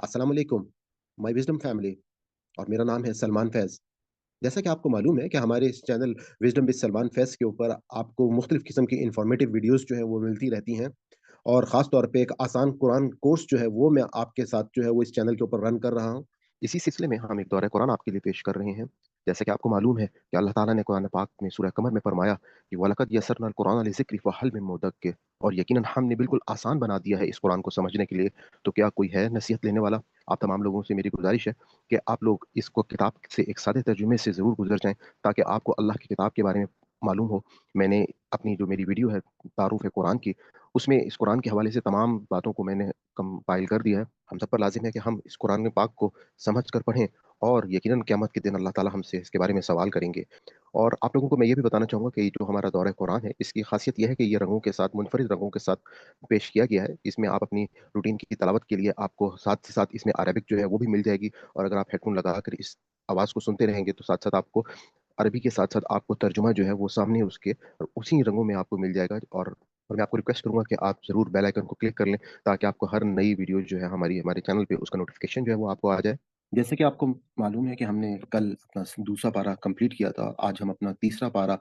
अस्सलाम वालेकुम, my wisdom family और मेरा नाम है सलमान फैज़। जैसा कि आपको मालूम है कि हमारे इस चैनल विज़डम विद सलमान फैज़ के ऊपर आपको मुख्तलिफ़ किस्म की इन्फॉर्मेटिव वीडियोज़ जो है वो मिलती रहती हैं और ख़ास तौर पे एक आसान कुरान कोर्स जो है वो मैं आपके साथ जो है वो इस चैनल के ऊपर रन कर रहा हूँ। इसी सिलसिले में हम एक दौरा कुरान आपके लिए पेश कर रहे हैं। जैसा कि आपको मालूम है कि अल्लाह ताला ने कुरान पाक में सूरह कमर में फरमाया कि वलक़द यस्सरनल कुरान लिज़िक्रि फ़हल मिन मुद्दक्किर, और यकीनन हमने बिल्कुल आसान बना दिया है इस कुरान को समझने के लिए, तो क्या कोई है नसीहत लेने वाला? आप तमाम लोगों से मेरी गुज़ारिश है कि आप लोग इसको किताब से एक सादे तर्जुमे से ज़रूर गुज़र जाएँ, ताकि आपको अल्लाह की किताब के बारे में मालूम हो। मैंने अपनी जो मेरी वीडियो है तारुफ़ कुरान की, उसमें इस कुरान के हवाले से तमाम बातों को मैंने कंपाइल कर दिया है। हम सब पर लाज़िम है कि हम इस कुरान पाक को समझ कर पढ़ें, और यकीनन क़यामत के दिन अल्लाह ताला हमसे इसके बारे में सवाल करेंगे। और आप लोगों को मैं ये भी बताना चाहूँगा कि जो हमारा दौरा कुरान है, इसकी ख़ासियत ये है कि ये रंगों के साथ, मुनफ़रिद रंगों के साथ पेश किया गया है। इसमें आप अपनी रूटीन की तिलावत के लिए आपको साथ से साथ इसमें अरबिक जो है वो भी मिल जाएगी, और अगर आप हेडफ़ोन लगाकर इस आवाज़ को सुनते रहेंगे तो साथ-साथ आपको अरबी के साथ-साथ आपको तर्जुमा जो है वो सामने उसके और उसी रंगों में आपको मिल जाएगा। और मैं आपको रिक्वेस्ट करूँगा कि आप ज़रूर बेल आइकन को क्लिक कर लें, ताकि आपको हर नई वीडियो जो है हमारे चैनल पे उसका नोटिफ़िकेशन जो है वो आपको आ जाए। जैसे कि आपको मालूम है कि हमने कल अपना दूसरा पारा कंप्लीट किया था, आज हम अपना तीसरा पारा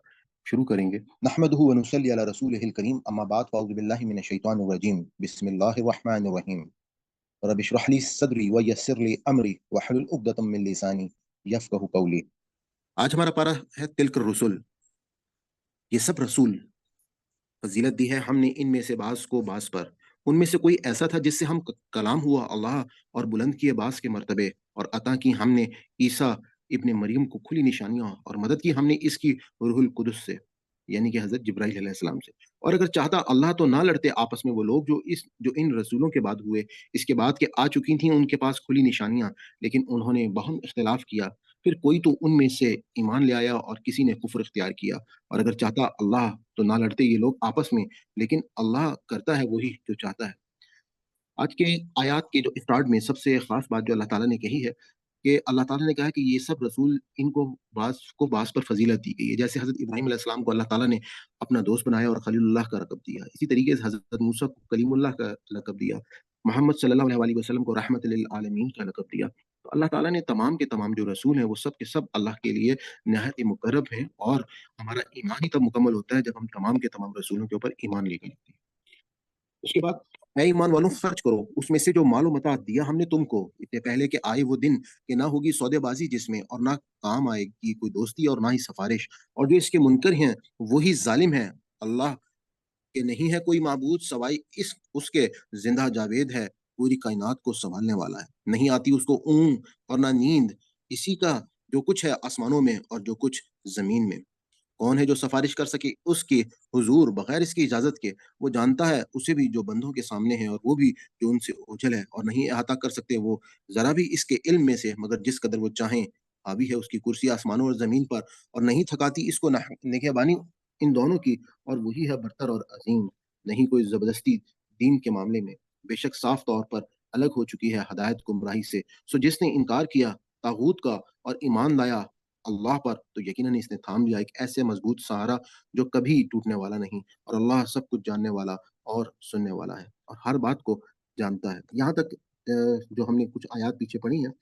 शुरू करेंगे। नहमदुहु व नुसल्ली अला रसूलिहिल करीम, अम्मा बाद फ़अऊज़ु बिल्लाहि मिनश शैतानिर रजीम, बिस्मिल्लाहिर रहमानिर रहीम, रब्बि इश्रह ली सदरी व यस्सिर ली अमरी वहलुल उक़दतम मिन लिसानी यफ़क़हू क़ौली। आज हमारा पारा है तिल्क रसुल। ये सब रसूल फजीलत दी है हमने इनमें से बाज़ को बाज़ पर। उनमें से कोई ऐसा था जिससे हम कलाम हुआ अल्लाह, और बुलंद किए बाज़ के मर्तबे, और अता की हमने ईसा इब्न मरियम को खुली निशानियां, और मदद की हमने इसकी रूहुल कुदस से, यानी कि हज़रत जिब्राईल अलैहिस्सलाम से। और अगर चाहता अल्लाह तो ना लड़ते आपस में वो लोग जो इन रसूलों के बाद हुए, इसके बाद के आ चुकी थीं उनके पास खुली निशानियां, लेकिन उन्होंने बाहम इख्तिलाफ किया। फिर कोई तो उनमें से ईमान ले आया और किसी ने कुफ्र इख्तियार किया। और अगर चाहता अल्लाह तो ना लड़ते ये लोग आपस में, लेकिन अल्लाह करता है वही जो चाहता है। आज के आयत के जो स्टार्ट में सबसे खास बात जो अल्लाह ताला ने कही है कि अल्लाह ताला ने कहा कि ये सब रसूल, इनको बास पर फजीलत दी गई है। जैसे हज़रत इब्राहीम अलैहिस्सलाम को अल्लाह ताला ने अपना दोस्त बनाया और खलीलुल्लाह का लक़ब दिया। इसी तरीके से हज़रत मूसा को कलीमुल्लाह का लक़ब दिया। मोहम्मद सल्लल्लाहु अलैहि वसल्लम को रहमत लिल आलमीन का लक़ब दिया। तो अल्लाह ताला ने तमाम के तमाम जो रसूल हैं वो सब के सब अल्लाह के लिए निहायत ही मुक़र्रब हैं, और हमारा ईमान ही तब मुकम्मल होता है जब हम तमाम के तमाम रसूलों के ऊपर ईमान लेके आते हैं। उसके बाद, ऐ ईमान वालों खर्च करो उसमें से जो माल मता दिया हमने तुमको, इससे पहले कि आए वो दिन कि ना होगी सौदेबाजी जिसमें, और ना काम आएगी कोई दोस्ती और ना ही सिफारिश। और जो इसके मुनकर हैं वही जालिम है। अल्लाह के नहीं है कोई माबूद सवाई इस उसके, जिंदा जावेद है, पूरी कायनात को संभालने वाला है। नहीं आती उसको ऊँग और ना नींद, इसी का जो कुछ है आसमानों में और जो कुछ जमीन में। कौन है जो सिफारिश कर सके उसके हुजूर बगैर इसकी इजाजत के? वो जानता है उसे भी जो बंदों के सामने है, और वो भी जो उनसे ओझल है, और नहीं अहाता कर सकते वो जरा भी इसके इल्म में से, मगर जिस कदर वो चाहें। हावी है उसकी कुर्सी आसमानों और जमीन पर, और नहीं थकाती इसको निगहबानी इन दोनों की, और वही है बरतर और अजीम। नहीं कोई जबरदस्ती दीन के मामले में, बेशक साफ तौर पर अलग हो चुकी है हदायत गुमराही से। सो जिसने इनकार किया तागूत का और ईमान लाया अल्लाह पर, तो यकीनन इसने थाम लिया एक ऐसे मजबूत सहारा जो कभी टूटने वाला नहीं। और अल्लाह सब कुछ जानने वाला और सुनने वाला है, और हर बात को जानता है। यहाँ तक जो हमने कुछ आयत पीछे पढ़ी हैं,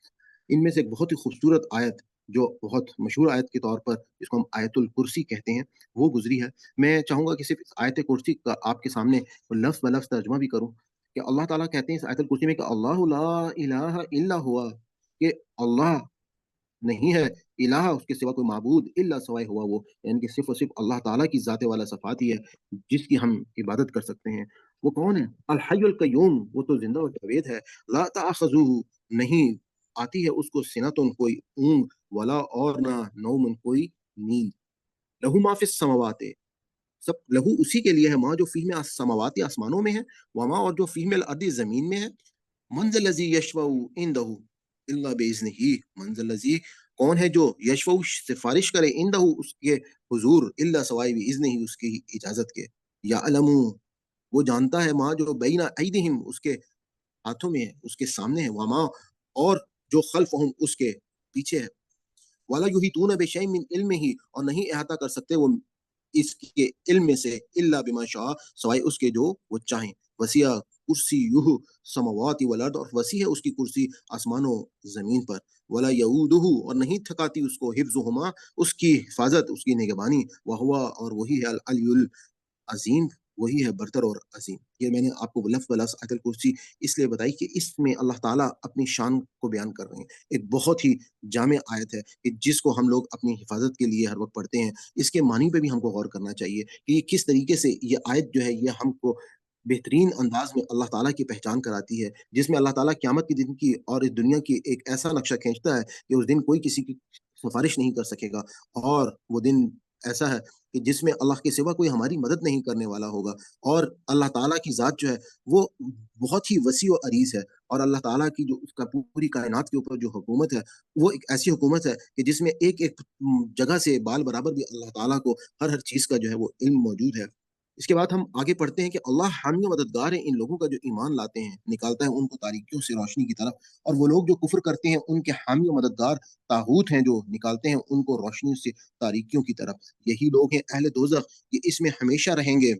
इनमें से एक बहुत ही खूबसूरत आयत, जो बहुत मशहूर आयत के तौर पर जिसको हम आयतुल कुर्सी कहते हैं, वो गुजरी है। मैं चाहूंगा कि सिर्फ इस आयत कुर्सी का आपके सामने लफ्ज़ ब लफ्ज़ तर्जुमा भी करूं, कि अल्लाह ताला कहते हैं इस आयतुल कुर्सी में कि अल्लाहु ला इलाहा इल्ला हुआ, कि अल्लाह नहीं है, इलाहा उसके सिवा कोई माबूद, इल्ला सवाए हुआ वो, यानी कि सिर्फ़ और सिर्फ़ अल्लाह ताला की ज़ात वाला सिफ़ात ही है, जिसकी हम इबादत कर सकते हैं। वो कौन है? अल हय्युल कय्यूम, वो तो ज़िंदा और जावेद है। ला तअख़ुज़ुहु, नहीं आती है उसको सिनतुन कोई ऊँघ, वला और ना नौमुन कोई नींद। लहू मा फ़िस समावाति, सब लहू उसी के लिए है, मा जो फ़ीह में समावाति आसमानों में है, व मा और जो फ़ीह में अर्दी ज़मीन में है। मन ज़ल्लज़ी यशफ़उ इंदहु इल्ला बिइज़्निही, मन ज़ल्लज़ी कौन है जो यशफ़उ सिफ़ारिश करे इंदहु उसके हुज़ूर, इल्ला सवाए बिइज़्निही उसकी इजाज़त के। यअलमु, वो जानता है, मा जो बैना अयदिहिम उसके हाथों में है, उसके सामने है, व मा और जो खल्फ़हुम उसके पीछे है। वला युहीतून बिशैइन मिन इल्मिही, और नहीं अहाता कर सकते वो इसके इल्म में से, इल्ला बिमा शाअ, सवाए उसके जो वो चाहें। वसिया कुर्सियुहु समावाति वल अर्द, और वसी है उसकी कुर्सी आसमानों ज़मीन पर। वला यऊदुहु, और नहीं थकाती उसको हिफ्ज़ुहुमा, उसकी हिफाज़त, उसकी निगहबानी। व हुवा, और वही है अल अलियुल अज़ीम, वही है बरतर और अज़ीम। ये मैंने आपको लफ़्ज़ बलफ़्ज़ आयतुल कुर्सी इसलिए बताई कि इसमें अल्लाह ताला अपनी शान को बयान कर रहे हैं। एक बहुत ही जामे आयत है कि जिसको हम लोग अपनी हिफ़ाज़त के लिए हर वक़्त पढ़ते हैं। इसके मानी पे भी हमको गौर करना चाहिए कि ये किस तरीके से ये आयत जो है ये हमको बेहतरीन अंदाज़ में अल्लाह ताला की पहचान कराती है, जिसमें अल्लाह ताला क़यामत के दिन की और इस दुनिया की एक ऐसा नक्शा खींचता है कि उस दिन कोई किसी की सिफ़ारिश नहीं कर सकेगा, और वो दिन ऐसा है कि जिसमें अल्लाह के सिवा कोई हमारी मदद नहीं करने वाला होगा। और अल्लाह ताला की ज़ात जो है वो बहुत ही वसी व अरीज़ है, और अल्लाह ताला की जो उसका पूरी कायनात के ऊपर जो हुकूमत है, वो एक ऐसी हुकूमत है कि जिसमें एक-एक जगह से बाल बराबर भी अल्लाह ताला को हर-हर चीज़ का जो है वो इल्म मौजूद है। इसके बाद हम आगे पढ़ते हैं कि अल्लाह हामी व मददगार है इन लोगों का जो ईमान लाते हैं, निकालता है उनको तारीकियों से रोशनी की तरफ, और वो लोग जो कुफ़्र करते हैं उनके हामी व मददगार तागूत हैं जो निकालते हैं उनको रोशनी से तारीकियों की तरफ। यही लोग हैं अहले दोज़ख, ये इसमें हमेशा रहेंगे।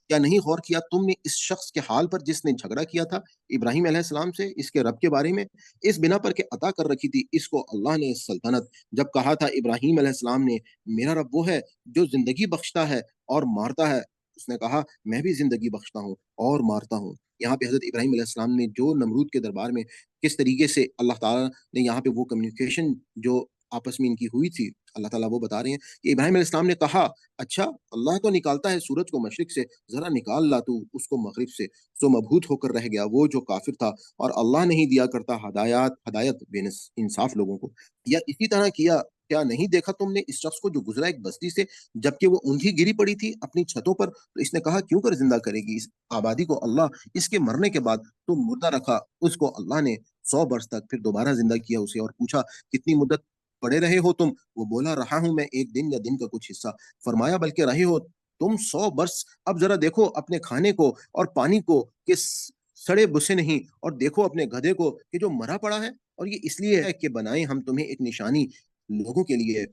क्या नहीं गौर किया तुमने इस शख्स के हाल पर जिसने झगड़ा किया था इब्राहीम अलैहिस्सलाम से इसके रब के बारे में? इस बिना पर के अता कर रखी थी इसको अल्लाह ने सल्तनत। जब कहा था इब्राहीम अलैहिस्सलाम ने, मेरा रब वो है जो ज़िंदगी बख्शता है और मारता है। उसने कहा, मैं भी ज़िंदगी बख्शता हूँ और मारता हूँ। यहाँ पे हज़रत इब्राहीम अलैहिस्सलाम ने जो नमरूद के दरबार में किस तरीके से अल्लाह ताला ने यहाँ पे वो कम्युनिकेशन जो आपस में इनकी हुई थी, अल्लाह ताला वो बता रहे हैं कि इब्राहीम अलैहिस्सलाम ने कहा, अच्छा अल्लाह तो निकालता है सूरज को मशरिक से, ज़रा निकाल ला तू उसको मग़रिब से। सो मबहूत होकर रह गया वो जो काफ़िर था, और अल्लाह नहीं दिया करता हदायत बेइंसाफ़ लोगों को। या इसी तरह किया, क्या नहीं देखा तुमने इस शख्स को जो गुज़रा एक बस्ती से, जबकि वो ऊँधी गिरी पड़ी थी अपनी छतों पर, तो इसने कहा क्यों कर ज़िंदा करेगी इस आबादी को अल्लाह, इसके मरने के बाद तो मुर्दा रखा उसको अल्लाह ने 100 बरस तक, फिर दोबारा ज़िंदा किया उसे और पूछा, कितनी मुद्दत पड़े रहे हो तुम? वो बोला, रहा हूँ मैं 1 दिन या दिन का कुछ हिस्सा। फरमाया, बल्कि रहे हो तुम 100 बरस। अब ज़रा देखो अपने खाने को और पानी को कि सड़े बुसे नहीं, और देखो अपने गधे को कि जो मरा पड़ा है, और ये इसलिए है कि बनाएँ हम तुम्हें एक निशानी लोगों के लिए।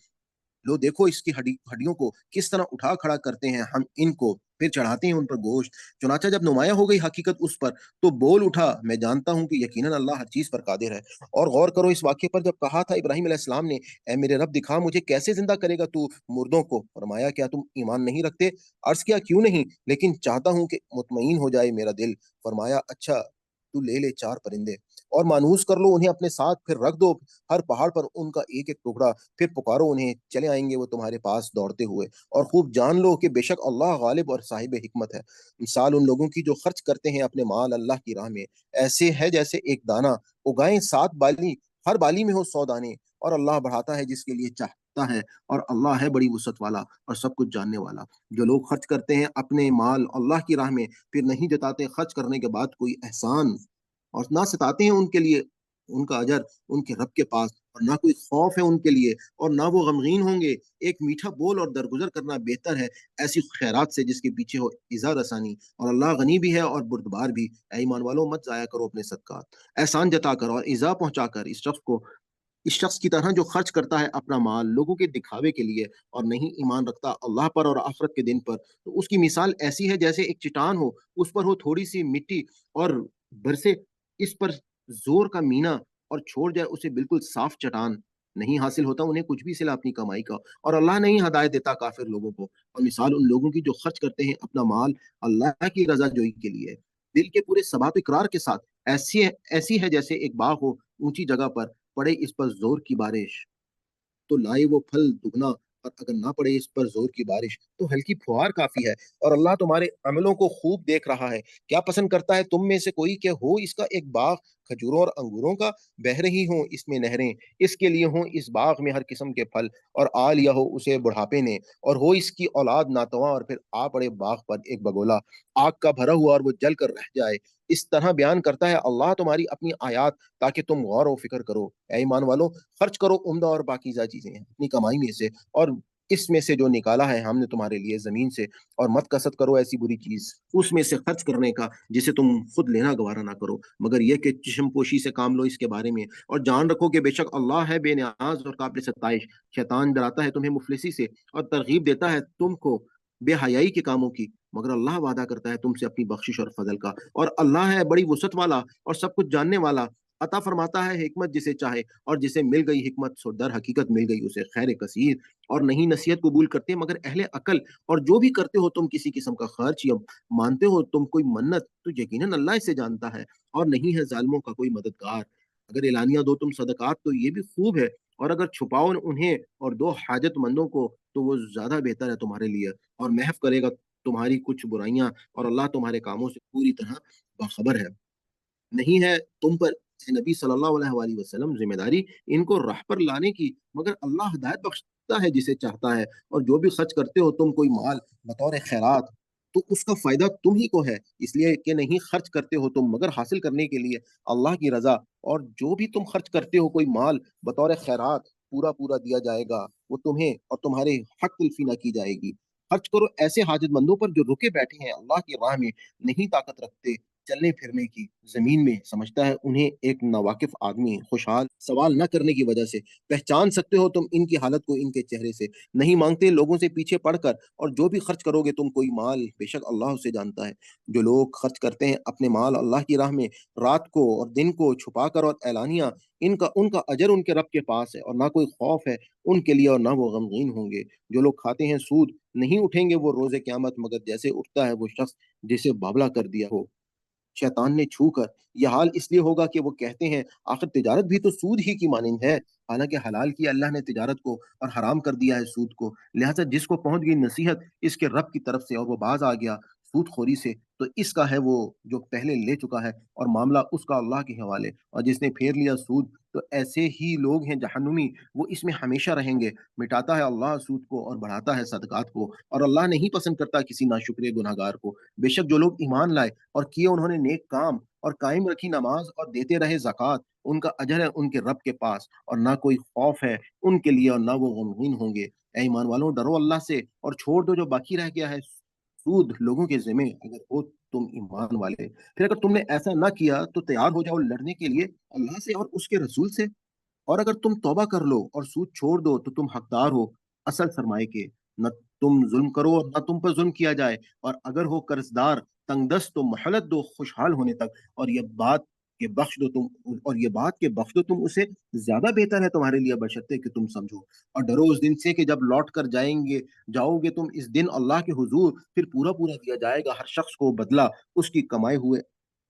लो देखो इसकी हड्डियों को किस तरह उठा खड़ा करते हैं हम इनको, फिर चढ़ाते हैं उन पर गोश्त। चुनाचा जब नुमाया हो गई हकीकत उस पर, तो बोल उठा, मैं जानता हूँ कि यकीनन अल्लाह हर चीज़ पर कादिर है। और गौर करो इस वाक़ये पर, जब कहा था इब्राहीम अलैहिस्सलाम ने, ऐ मेरे रब दिखा मुझे कैसे ज़िंदा करेगा तू मुर्दों को? फरमाया, क्या तुम ईमान नहीं रखते? अर्ज़ किया, क्यों नहीं? लेकिन चाहता हूँ कि मुतमईन हो जाए मेरा दिल। फरमाया, अच्छा तू ले ले 4 परिंदे और मानूस कर लो उन्हें अपने साथ, फिर रख दो हर पहाड़ पर उनका एक-एक टुकड़ा, फिर पुकारो उन्हें, चले आएँगे वो तुम्हारे पास दौड़ते हुए। और खूब जान लो कि बेशक अल्लाह गालिब और साहिब हिकमत है। मिसाल उन लोगों की जो खर्च करते हैं अपने माल अल्लाह की राह में, ऐसे है जैसे एक दाना उगाएँ 7 बाली, हर बाली में हो 100 दाने, और अल्लाह बढ़ाता है जिसके लिए चाहता है, और अल्लाह है बड़ी वुसअत वाला और सब कुछ जानने वाला। जो लोग खर्च करते हैं अपने माल अल्लाह की राह में, फिर नहीं जताते खर्च करने के बाद कोई एहसान, और ना सताते हैं उनके लिए उनका अजर उनके रब के पास, और ना कोई खौफ है उनके लिए, और ना वो गमगीन होंगे। एक मीठा बोल और दरगुजर करना बेहतर है ऐसी खैरात से जिसके पीछे हो इज़ा रसानी, और अल्लाह गनी भी है और बुर्दबार भी। ऐ ईमान वालों, मत ज़ाया करो अपने सदक़ात, एहसान जताकर और इज़ा पहुँचाकर इस शख्स की तरह जो खर्च करता है अपना माल लोगों के दिखावे के लिए, और नहीं ईमान रखता अल्लाह पर और आखिरत के दिन पर, तो उसकी मिसाल ऐसी है जैसे एक चट्टान हो, उस पर हो थोड़ी-सी मिट्टी, और बरसे इस पर ज़ोर का मीना, और छोड़ जाए उसे बिल्कुल साफ चट्टान, नहीं हासिल होता उन्हें कुछ भी सिला अपनी कमाई का, और अल्लाह नहीं हदायत देता काफ़िर लोगों को। और मिसाल उन लोगों की जो खर्च करते हैं अपना माल अल्लाह की रज़ा जोई के लिए, दिल के पूरे सबात इकरार के साथ, ऐसी है जैसे एक बाग हो ऊँची जगह पर, पड़े इस पर ज़ोर की बारिश, तो लाए वो फल दुगना, और अगर ना पड़े इस पर ज़ोर की बारिश, तो हल्की फुहार काफ़ी है, और अल्लाह तुम्हारे अमलों को खूब देख रहा है। क्या पसंद करता है तुम में से कोई कि हो इसका एक बाग खजूरों और अंगूरों का, बह रही हों इसमें नहरें, इसके लिए हों इस बाग में हर किस्म के फल, और आ लिया हो उसे बुढ़ापे ने, और हो इसकी औलाद नातवां, और फिर आ पड़े बाग पर एक बगोला, आग का भरा हुआ और वो जल कर रह जाए। इस तरह बयान करता है अल्लाह तुम्हारी अपनी आयात, ताकि तुम गौर व फ़िक्र करो। ऐ ईमान वालों, खर्च करो उम्दा और पाकीज़ा चीज़ें अपनी कमाई में से, और इसमें से जो निकाला है हमने तुम्हारे लिए ज़मीन से, और मत कसद करो ऐसी बुरी चीज़ उसमें से खर्च करने का जिसे तुम खुद लेना गवारा ना करो, मगर ये कि चश्मपोशी से काम लो इसके बारे में, और जान रखो कि बेशक अल्लाह है बेनियाज़ और काबिल सत्ताइश। शैतान डराता है तुम्हें मुफ़लिसी से और तरगीब देता है तुमको बेहयाई के कामों की, मगर अल्लाह वादा करता है तुमसे अपनी बख्शिश और फजल का। और अल्लाह है बड़ी वसअत वाला और सब कुछ जानने वाला, अता फरमाता है हिकमत जिसे चाहे, और जिसे मिल गई हिकमत सो दर हकीकत मिल गई उसे खैर कसीर। और नहीं नसीहत कबूल करते मगर अहले अकल। और जो भी करते हो तुम किसी किस्म का खर्च या मानते हो तुम कोई मन्नत, तो यकीनन अल्लाह इसे जानता है। और नहीं है जालिमों का कोई मददगार। अगर एलानिया दो तुम सदकात तो ये भी खूब है, और अगर छुपाओ उन्हें और दो हाजतमंदों को, तो वो ज्यादा बेहतर है तुम्हारे लिए। और महफ करेगा तुम्हारी कुछ बुराइयां, और अल्लाह तुम्हारे कामों से पूरी तरह बाखबर है। नहीं है तुम पर ए नबी सल्लल्लाहु अलैहि वसल्लम जिम्मेदारी इनको राह पर लाने की, मगर अल्लाह हिदायत बख्शता है जिसे चाहता है। और जो भी खर्च करते हो तुम कोई माल बतौर खैरात, तो उसका फायदा तुम ही को है, इसलिए कि नहीं खर्च करते हो तुम मगर हासिल करने के लिए अल्लाह की रजा। और जो भी तुम खर्च करते हो कोई माल बतौर खैरात, पूरा पूरा दिया जाएगा, वो तुम्हें और तुम्हारे हक तलफी ना की जाएगी। खर्च करो ऐसे हाजतमंदों पर जो रुके बैठे हैं अल्लाह की राह में, नहीं ताकत रखते चलने फिरने की जमीन में। समझता है उन्हें एक नावाकिफ आदमी खुशहाल सवाल न करने की वजह से। पहचान सकते हो तुम इनकी हालत को इनके चेहरे से। नहीं मांगते लोगों से पीछे पड़कर, और जो भी खर्च करोगे तुम कोई माल, बेशक अल्लाह उसे जानता है। जो लोग खर्च करते हैं अपने माल अल्लाह की राह में, रात को और दिन को छुपाकर और एलानिया, इनका उनका अजर उनके रब के पास है, और ना कोई खौफ है उनके लिए, और ना वो गमगीन होंगे। जो लोग खाते हैं सूद, नहीं उठेंगे वो रोजे क्यामत, मगर जैसे उठता है वो शख्स जिसे बावला कर दिया हो शैतान ने छू कर। यह हाल इसलिए होगा कि वो कहते हैं आखिर तिजारत भी तो सूद ही की मानिंद है। हालांकि हलाल किया अल्लाह ने तिजारत को, और हराम कर दिया है सूद को। लिहाजा जिसको पहुंच गई नसीहत इसके रब की तरफ से, और वो बाज आ गया सूदखोरी से, तो इसका है वो जो पहले ले चुका है, और मामला उसका अल्लाह के हवाले। और जिसने फेर लिया सूद, तो ऐसे ही लोग हैं जहन्नुमी, वो इसमें हमेशा रहेंगे। मिटाता है अल्लाह सूद को और बढ़ाता है सदकात को, और अल्लाह नहीं पसंद करता किसी नाशुक्र गुनाहगार को। बेशक जो लोग ईमान लाए और किए उन्होंने नेक काम, और कायम रखी नमाज और देते रहे ज़कात, उनका अजर है उनके रब के पास, और ना कोई खौफ है उनके लिए, और ना वो गमगीन होंगे। ए ईमान वालों, डरो अल्लाह से और छोड़ दो जो बाकी रह गया है सूद लोगों के ज़िम्मे, अगर हो तुम ईमान वाले। फिर अगर तुमने ऐसा ना किया तो तैयार हो जाओ लड़ने के लिए अल्लाह से और उसके रसूल से। और अगर तुम तौबा कर लो और सूद छोड़ दो तो तुम हकदार हो असल सरमाए के। न तुम जुल्म करो और न तुम पर जुल्म किया जाए। और अगर हो कर्जदार तंगदस्त तो मोहलत दो खुशहाल होने तक। और ये बात के बख्श दो तुम और ये बात के बख्श दो तुम उसे ज्यादा बेहतर है तुम्हारे लिए, बशर्ते कि तुम समझो। और डरो उस दिन से कि जब लौट कर जाओगे तुम इस दिन अल्लाह के हुजूर, फिर पूरा पूरा दिया जाएगा हर शख्स को बदला उसकी कमाए हुए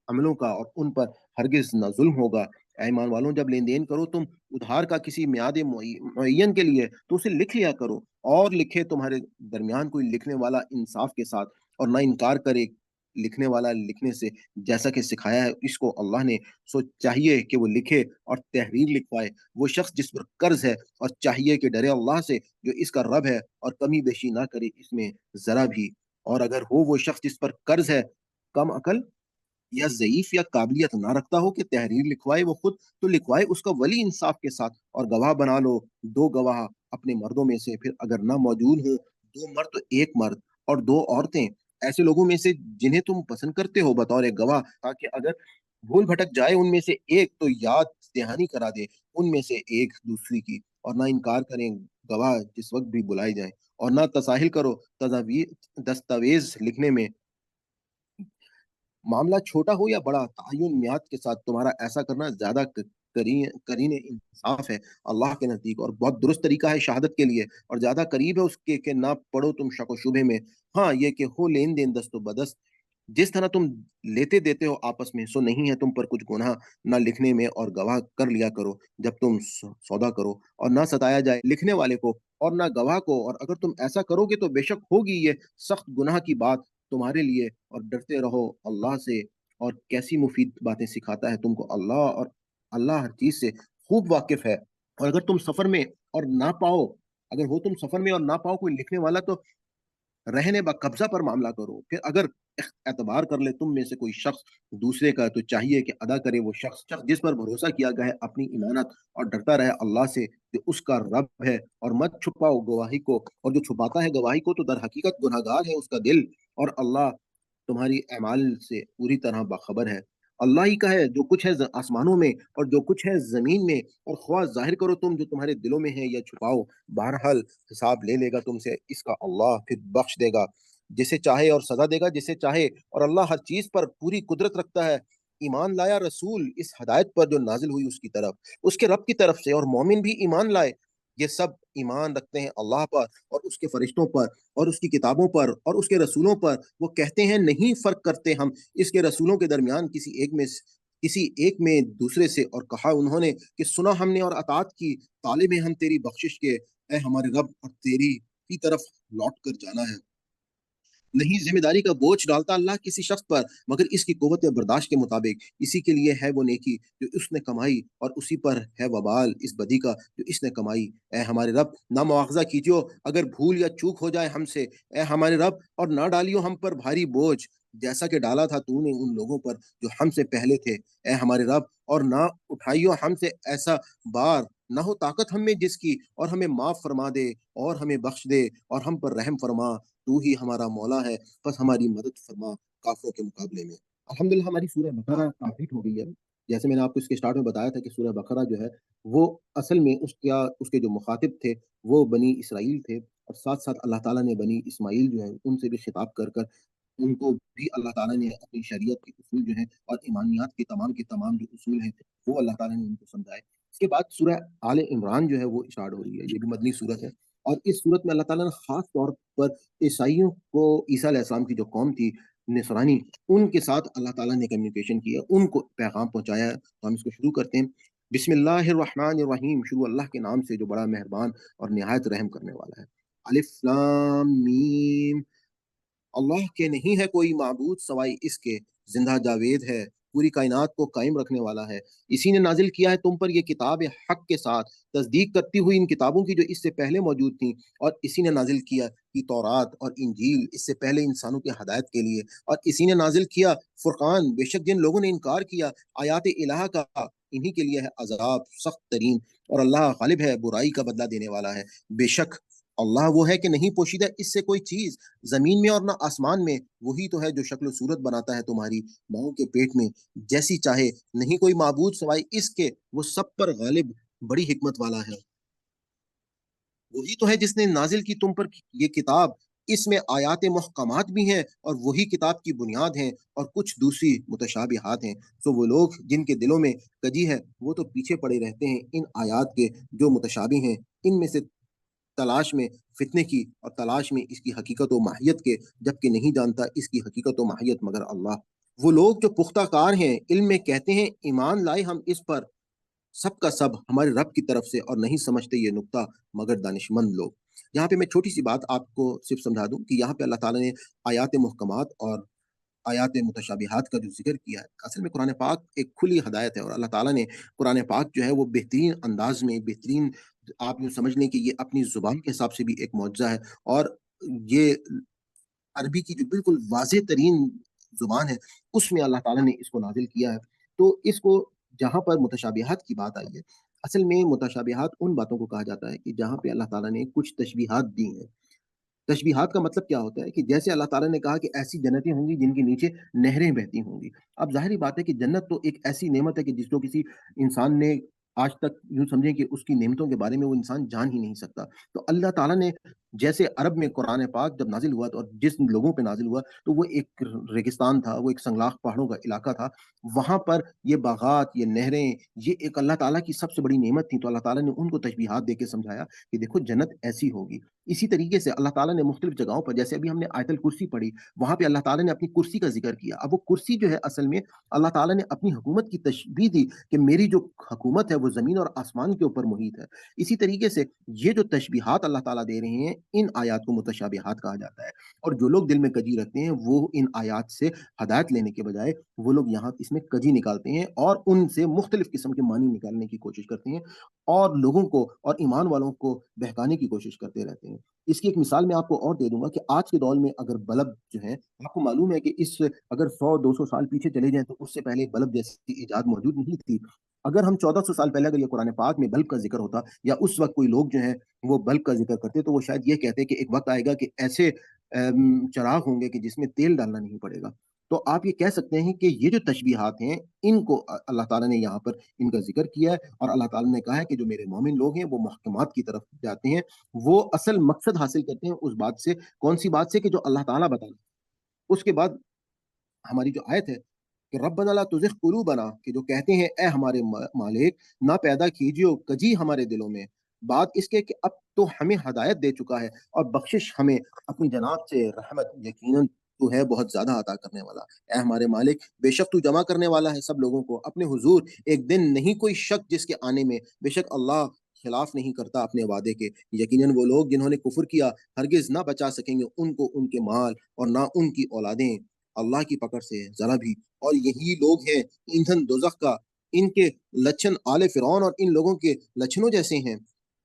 अमलों का, और उन पर हरगिज़ ना ज़ुल्म होगा। ऐ ईमान वालों, जब लेन-देन करो तुम उधार का किसी मियाद मुअय्यन के लिए, तो उसे लिख लिया करो, और लिखे तुम्हारे दरमियान कोई लिखने वाला इंसाफ के साथ, और ना इनकार करे लिखने वाला लिखने से, जैसा कि सिखाया है इसको अल्लाह ने। सो चाहिए कि वो लिखे और तहरीर लिखवाए वो शख्स जिस पर कर्ज़ है, और चाहिए कि डरे अल्लाह से जो इसका रब है, और कमी-बेशी ना करे इसमें ज़रा भी। और अगर हो वो शख्स जिस पर कर्ज़ है, कम अकल या ज़ईफ़ या काबिलियत ना रखता हो कि तहरीर लिखवाए वो खुद, तो लिखवाए उसका वली इंसाफ के साथ, और गवाह बना लो 2 गवाह अपने मर्दों में से। फिर अगर ना मौजूद हो 2 मर्द तो 1 मर्द और 2 औरतें, ऐसे लोगों में से जिन्हें तुम पसंद करते हो बतौर एक गवाह, ताकि अगर भूल भटक जाए उनमें से एक तो याद दहानी करा दे उनमें से एक दूसरी की। और ना इनकार करें गवाह जिस वक़्त भी बुलाए जाएँ, और ना तसाहिल करो दस्तावेज़ लिखने में। मामला छोटा हो या बड़ा, तय्युन मियाद के साथ तुम्हारा ऐसा करना ज़्यादा करीने इंसाफ है अल्लाह के नज़दीक, और बहुत दुरुस्त तरीका है शहादत के लिए, और ज़्यादा करीब है उसके कि ना पड़ो तुम शक व शुबे में। हाँ, ये कि हो लेन-देन दस्तो-बदस्त, जिस तरह तुम लेते देते हो आपस में, सो नहीं है तुम पर कुछ गुनाह ना लिखने में, और गवाह कर लिया करो जब तुम सौदा करो, और ना सताया जाए लिखने वाले को और ना गवाह को। और अगर तुम ऐसा करोगे तो बेशक होगी ये सख्त गुनाह की बात तुम्हारे लिए। और डरते रहो अल्लाह से, और कैसी मुफीद बातें सिखाता है तुमको अल्लाह, और अल्लाह हर चीज़ से खूब वाकिफ़ है। और अगर तुम सफ़र में और ना पाओ अगर हो तुम सफ़र में और ना पाओ कोई लिखने वाला, तो रहने कब्ज़ा पर मामला करो। फिर अगर एतबार कर ले तुम में से कोई शख्स दूसरे का, तो चाहिए कि अदा करे वो शख्स जिस पर भरोसा किया गया है अपनी ईमानत, और डरता रहे अल्लाह से जो उसका रब है। और मत छुपाओ गवाही को, और जो छुपाता है गवाही को तो दर हकीकत गुनहगार है उसका दिल। और अल्लाह तुम्हारी अमाल से पूरी तरह बाखबर है। अल्लाह ही का है, जो कुछ है आसमानों में और जो कुछ है ज़मीन में, और ख्वाह ज़ाहिर करो तुम जो तुम्हारे दिलों में है या छुपाओ, बहरहाल हिसाब ले लेगा तुमसे इसका अल्लाह, फिर बख्श देगा जिसे चाहे और सज़ा देगा जिसे चाहे, और अल्लाह हर चीज़ पर पूरी कुदरत रखता है। ईमान लाया रसूल इस हदायत पर जो नाज़िल हुई उसकी तरफ, उसके रब की तरफ से, और मोमिन भी ईमान लाए। ये सब ईमान रखते हैं अल्लाह पर और उसके फरिश्तों पर और उसकी किताबों पर और उसके रसूलों पर। वो कहते हैं नहीं फ़र्क करते हम इसके रसूलों के दरमियान किसी एक में दूसरे से, और कहा उन्होंने कि सुना हमने और अतात की, तालिब हैं हम तेरी बख्शिश के, ए हमारे रब, और तेरी ही तरफ लौट कर जाना है। नहीं ज़िम्मेदारी का बोझ डालता अल्लाह किसी शख्स पर मगर इसकी क़ुव्वत बर्दाश्त के मुताबिक। इसी के लिए है वो नेकी जो उसने कमाई, और उसी पर है वबाल इस बदी का जो इसने कमाई। ऐ हमारे रब, ना मुआवज़ा कीजियो अगर भूल या चूक हो जाए हमसे। ऐ हमारे रब, और ना डालियो हम पर भारी बोझ, जैसा कि डाला था तूने उन लोगों पर जो हमसे पहले थे। ऐ हमारे रब, और ना उठाइयो हमसे ऐसा बार, ना हो ताकत हम में जिसकी, और हमें माफ़ फ़रमा दे और हमें बख्श दे और हम पर रहम फ़रमा। तू ही हमारा मौला है, बस हमारी मदद फरमा काफ़िरों के मुकाबले में। अल्हम्दुलिल्लाह हमारी सूरह बकरा कंप्लीट हो गई है। जैसे मैंने आपको इसके स्टार्ट में बताया था कि सूरह बकरा जो है, वो असल में उसके जो मुखातिब थे, वो बनी इसराइल थे, और साथ-साथ अल्लाह ताला ने बनी इस्माइल जो है, उनसे भी खिताब कर कर उनको भी अल्लाह ताला ने अपनी शरीयत के उसूल जो हैं और ईमानियात के तमाम जो उसूल हैं, वो अल्लाह ताला ने उनको समझाए। इसके बाद सूरह आले इमरान जो है वो स्टार्ट हो रही है, ये भी मदनी सूरत है, और इस सूरत में अल्लाह ताला ने ख़ास तौर पर ईसाइयों को, ईसा अलैहिस्सलाम की जो कौम थी, नसरानी, उनके साथ अल्लाह ताला ने कम्युनिकेशन किया, उनको पैगाम पहुँचाया है। तो हम इसको शुरू करते हैं। बिस्मिल्लाहिर्रहमानिर्रहीम, शुरू अल्लाह के नाम से जो बड़ा मेहरबान और निहायत रहम करने वाला है। अलिफ लाम मीम, अल्लाह के नहीं है कोई माबूद सवाई इसके, ज़िंदा जावेद है, पूरी कायनात को कायम रखने वाला है। इसी ने नाज़िल किया है तुम पर ये किताब हक़ के साथ, तस्दीक करती हुई इन किताबों की जो इससे पहले मौजूद थीं, और इसी ने नाज़िल किया कि तौरात और इंजील इससे पहले इंसानों की हदायत के लिए, और इसी ने नाज़िल किया फ़ुरक़ान, बेशक जिन लोगों ने इनकार किया आयात इलाह का, इन्हीं के लिए है अज़ाब सख्त तरीन, और अल्लाह गालिब है, बुराई का बदला देने वाला है। बेशक अल्लाह वो है कि नहीं पोशीदा इससे कोई चीज़, ज़मीन में और ना आसमान में, वही तो है जो शक्ल सूरत बनाता है तुम्हारी माँओं के पेट में, जैसी चाहे, नहीं कोई माबूद सिवाय इसके, वो सब पर गालिब, बड़ी हिकमत वाला है। वही तो है जिसने नाज़िल की तुम पर ये किताब, इसमें आयात मुहकमात भी हैं, और वही किताब की बुनियाद हैं, और कुछ दूसरी मुतशाबिहात हैं। तो वो लोग जिनके दिलों में कजी है, वो तो पीछे पड़े रहते हैं इन आयात के जो मुतशाबी हैं, इनमें से तलाश में फ़ितने की, और तलाश में इसकी हकीकत व माहियत के, जबकि नहीं जानता इसकी हकीकत व माहियत मगर अल्लाह। वो लोग जो पुख्ता कार हैं, इल्म में कहते हैं ईमान लाए हम इस पर, सब का सब हमारे रब की तरफ से, और नहीं समझते ये नुक्ता मगर दानिशमंद लोग। यहाँ पे मैं छोटी-सी बात आपको सिर्फ़ समझा दूँ कि यहाँ पे अल्लाह ताला ने आयात मुहकमात और आयात मुतशाबिहात का जो ज़िक्र किया है, असल में कुरान पाक एक खुली हदायत है, और अल्लाह ताला ने कुरान पाक जो है वो बेहतरीन अंदाज़ में, बेहतरीन, आप यूँ समझ लें कि ये अपनी ज़ुबान के हिसाब से भी एक मौजज़ा है, और ये अरबी की जो बिल्कुल वाज़ेह तरीन ज़ुबान है, उसमें अल्लाह ताला ने इसको नाज़िल किया है। तो इसको, जहाँ पर मुतशाबिहात की बात आई है, असल में मुतशाबिहात उन बातों को कहा जाता है कि जहाँ पे अल्लाह ताला ने कुछ तशबीहात दी हैं। तशबीहात का मतलब क्या होता है कि जैसे अल्लाह ताला ने कहा कि ऐसी जन्नतें होंगी जिनके नीचे नहरें बहती होंगी। अब ज़ाहिर-सी बात है कि जन्नत तो एक ऐसी नेमत है कि जिसको किसी इंसान ने आज तक, यूँ समझें कि उसकी नेमतों के बारे में वो इंसान जान ही नहीं सकता। तो अल्लाह ताला ने, जैसे अरब में कुरान पाक जब नाज़िल हुआ, तो और जिस लोगों पे नाज़िल हुआ, तो वो एक रेगिस्तान था, वो एक संगलाख पहाड़ों का इलाका था। वहाँ पर ये बागात, ये नहरें, ये एक अल्लाह ताला की सबसे बड़ी नेमत थी। तो अल्लाह ताला ने उनको तशबीहात देके समझाया कि देखो जन्नत ऐसी होगी। इसी तरीके से अल्लाह ताला ने मुख्तलिफ जगहों पर, जैसे अभी हमने आयतल कुर्सी पढ़ी, वहाँ पे अल्लाह ताला ने अपनी कुर्सी का ज़िक्र किया। अब वो कुर्सी जो है, असल में अल्लाह ताला ने अपनी हुकूमत की तशबीह दी कि मेरी जो हुकूमत है वो ज़मीन और आसमान के ऊपर मुहित है। इसी तरीके से ये जो तशबीहात अल्लाह ताला दे रहे हैं, इन आयात को मुतशाबिहात कहा जाता है, और जो लोग दिल में कजी रखते हैं, वो इन आयात से हदायत लेने के बजाय, वो लोग यहाँ इसमें कजी निकालते हैं, और उनसे मुख्तलिफ किस्म के मानी निकालने की कोशिश करते हैं, और लोगों को और ईमान वालों को बहकाने की कोशिश करते रहते हैं। इसकी एक मिसाल मैं आपको और दे दूँगा कि आज के दौर में अगर बल्ब जो है, आपको मालूम है कि इस अगर 100-200 साल पीछे चले जाएँ, तो उससे पहले बल्ब जैसी इजाद मौजूद नहीं थी। अगर हम 1400 साल पहले अगर ये कुरान पाक में बल्ब का ज़िक्र होता, या उस वक़्त कोई लोग जो हैं वो बल्ब का ज़िक्र करते, तो वो शायद ये कहते कि एक वक़्त आएगा कि ऐसे चिराग होंगे कि जिसमें तेल डालना नहीं पड़ेगा। تو آپ یہ کہہ سکتے ہیں کہ یہ جو تشبیہات ہیں، ان کو اللہ تعالیٰ نے یہاں پر ان کا ذکر کیا ہے، اور اللہ تعالیٰ نے کہا ہے کہ جو میرے مومن لوگ ہیں وہ محکمات کی طرف جاتے ہیں، وہ اصل مقصد حاصل کرتے ہیں اس بات سے، کون سی بات سے؟ کہ جو اللہ تعالیٰ بتا رہا ہے۔ اس کے بعد ہماری جو آیت ہے کہ ربنا لا تزغ قلوبنا، کہ جو کہتے ہیں اے ہمارے مالک، نہ پیدا کیجیے کجی ہمارے دلوں میں، بات اس کے کہ اب تو ہمیں ہدایت دے چکا ہے اور بخشش ہمیں اپنی جناب سے رحمت، یقیناً تو ہے بہت زیادہ عطا کرنے والا۔ اے ہمارے مالک، بے شک تو جمع کرنے والا ہے سب لوگوں کو اپنے حضور ایک دن، نہیں کوئی شک جس کے آنے میں، بے شک اللہ خلاف نہیں کرتا اپنے وعدے کے۔ یقیناً وہ لوگ جنہوں نے کفر کیا ہرگز نہ بچا سکیں گے ان کو ان کے مال اور نہ ان کی اولادیں اللہ کی پکڑ سے ذرا بھی۔ اور یہی لوگ ہیں ایندھن دوزخ کا، ان کے لچھن آل فرعون اور ان لوگوں کے لچھنوں جیسے ہیں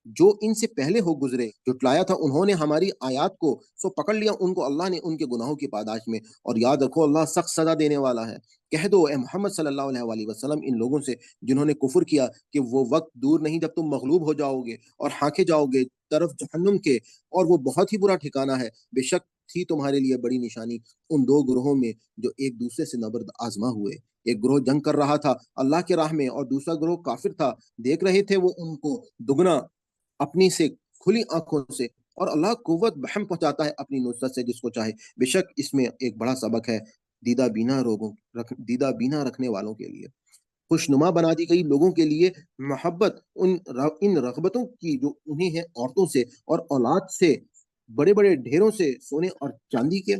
جو ان سے پہلے ہو گزرے، جھٹلایا تھا انہوں نے ہماری آیات کو، سو پکڑ لیا ان کو اللہ نے ان کے گناہوں کی پاداش میں، اور یاد رکھو اللہ سخت سزا دینے والا ہے۔ کہہ دو اے محمد صلی اللہ علیہ وآلہ وسلم ان لوگوں سے جنہوں نے کفر کیا کہ وہ وقت دور نہیں جب تم مغلوب ہو جاؤ گے اور ہانکے جاؤ گے طرف جہنم کے، اور وہ بہت ہی برا ٹھکانہ ہے۔ بے شک تھی تمہارے لیے بڑی نشانی ان دو گروہوں میں جو ایک دوسرے سے نبرد آزما ہوئے۔ ایک گروہ جنگ کر رہا تھا اللہ کے راہ میں اور دوسرا گروہ کافر تھا، دیکھ رہے تھے وہ ان کو دگنا اپنی سے کھلی آنکھوں سے، اور اللہ قوت بہم پہنچاتا ہے اپنی نصرت سے جس کو چاہے۔ بے شک اس میں ایک بڑا سبق ہے دیدہ بینا رکھنے والوں کے لیے، خوشنما بنا دی گئی لوگوں کے لیے محبت ان رغبتوں کی جو انہیں ہے عورتوں سے اور اولاد سے، بڑے بڑے ڈھیروں سے سونے اور چاندی کے،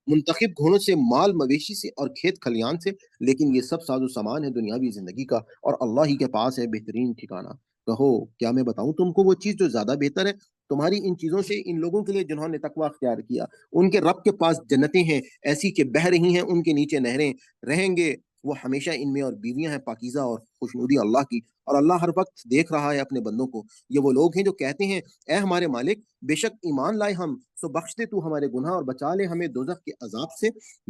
منتخب گھوڑوں سے، مال مویشی سے اور کھیت کھلیان سے، لیکن یہ سب ساز و سامان ہے دنیاوی زندگی کا، اور اللہ ہی کے پاس ہے بہترین ٹھکانہ۔ کہو کیا میں بتاؤں تم کو وہ چیز جو زیادہ بہتر ہے تمہاری ان چیزوں سے؟ ان لوگوں کے لیے جنہوں نے تقوی اختیار کیا، ان کے رب کے پاس جنتیں ہیں ایسی کہ بہہ رہی ہیں ان کے نیچے نہریں، رہیں گے وہ ہمیشہ ان میں، اور بیویاں ہیں پاکیزہ اور خوشنودی اللہ کی، اور اللہ ہر وقت دیکھ رہا ہے اپنے بندوں کو۔ یہ وہ لوگ ہیں جو کہتے ہیں اے ہمارے مالک، بے شک ایمان لائے ہم، سو بخش دے تو ہمارے گناہ اور بچا لے ہمیں دوزخ کے عذاب سے۔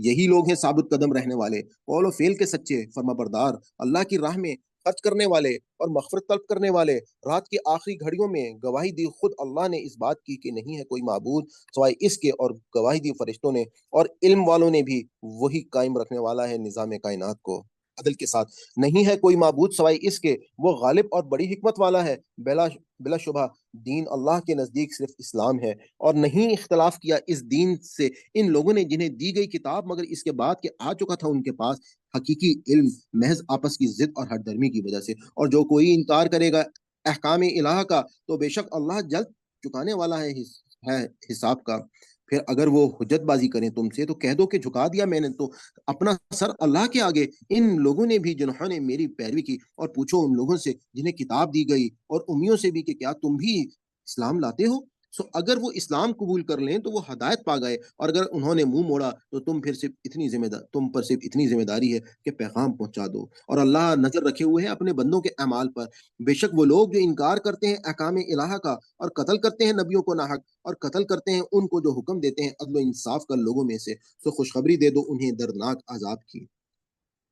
یہی لوگ ہیں ثابت قدم رہنے والے، قول و فعل کے سچے، فرما بردار، اللہ کی راہ میں خرچ کرنے والے اور مغفرت طلب کرنے والے، رات کی آخری گھڑیوں میں گواہی دی خود اللہ نے اس بات کی کہ نہیں ہے کوئی معبود سوائے اس کے، اور گواہی دی فرشتوں نے اور علم والوں نے بھی، وہی قائم رکھنے والا ہے نظام کائنات کو عدل کے ساتھ، نہیں ہے کوئی معبود سوائے اس کے، وہ غالب اور بڑی حکمت والا ہے۔ بلا شبہ دین اللہ کے نزدیک صرف اسلام ہے، اور نہیں اختلاف کیا اس دین سے ان لوگوں نے جنہیں دی گئی کتاب، مگر اس کے بعد کہ آ چکا تھا ان کے پاس حقیقی علم، محض آپس کی ضد اور ہٹ درمی کی وجہ سے۔ اور جو کوئی انکار کرے گا احکام الہ کا تو بے شک اللہ جلد چکانے والا ہے حساب کا۔ پھر اگر وہ حجت بازی کریں تم سے تو کہہ دو کہ جھکا دیا میں نے تو اپنا سر اللہ کے آگے، ان لوگوں نے بھی جنہوں نے میری پیروی کی، اور پوچھو ان لوگوں سے جنہیں کتاب دی گئی اور امیوں سے بھی کہ کیا تم بھی اسلام لاتے ہو؟ سو اگر وہ اسلام قبول کر لیں تو وہ ہدایت پا گئے، اور اگر انہوں نے منہ موڑا تو تم پر صرف اتنی ذمہ داری ہے کہ پیغام پہنچا دو، اور اللہ نظر رکھے ہوئے ہے اپنے بندوں کے اعمال پر۔ بے شک وہ لوگ جو انکار کرتے ہیں احکام الہ کا اور قتل کرتے ہیں نبیوں کو ناحق، اور قتل کرتے ہیں ان کو جو حکم دیتے ہیں عدل و انصاف کر لوگوں میں سے، سو خوشخبری دے دو انہیں دردناک عذاب کی۔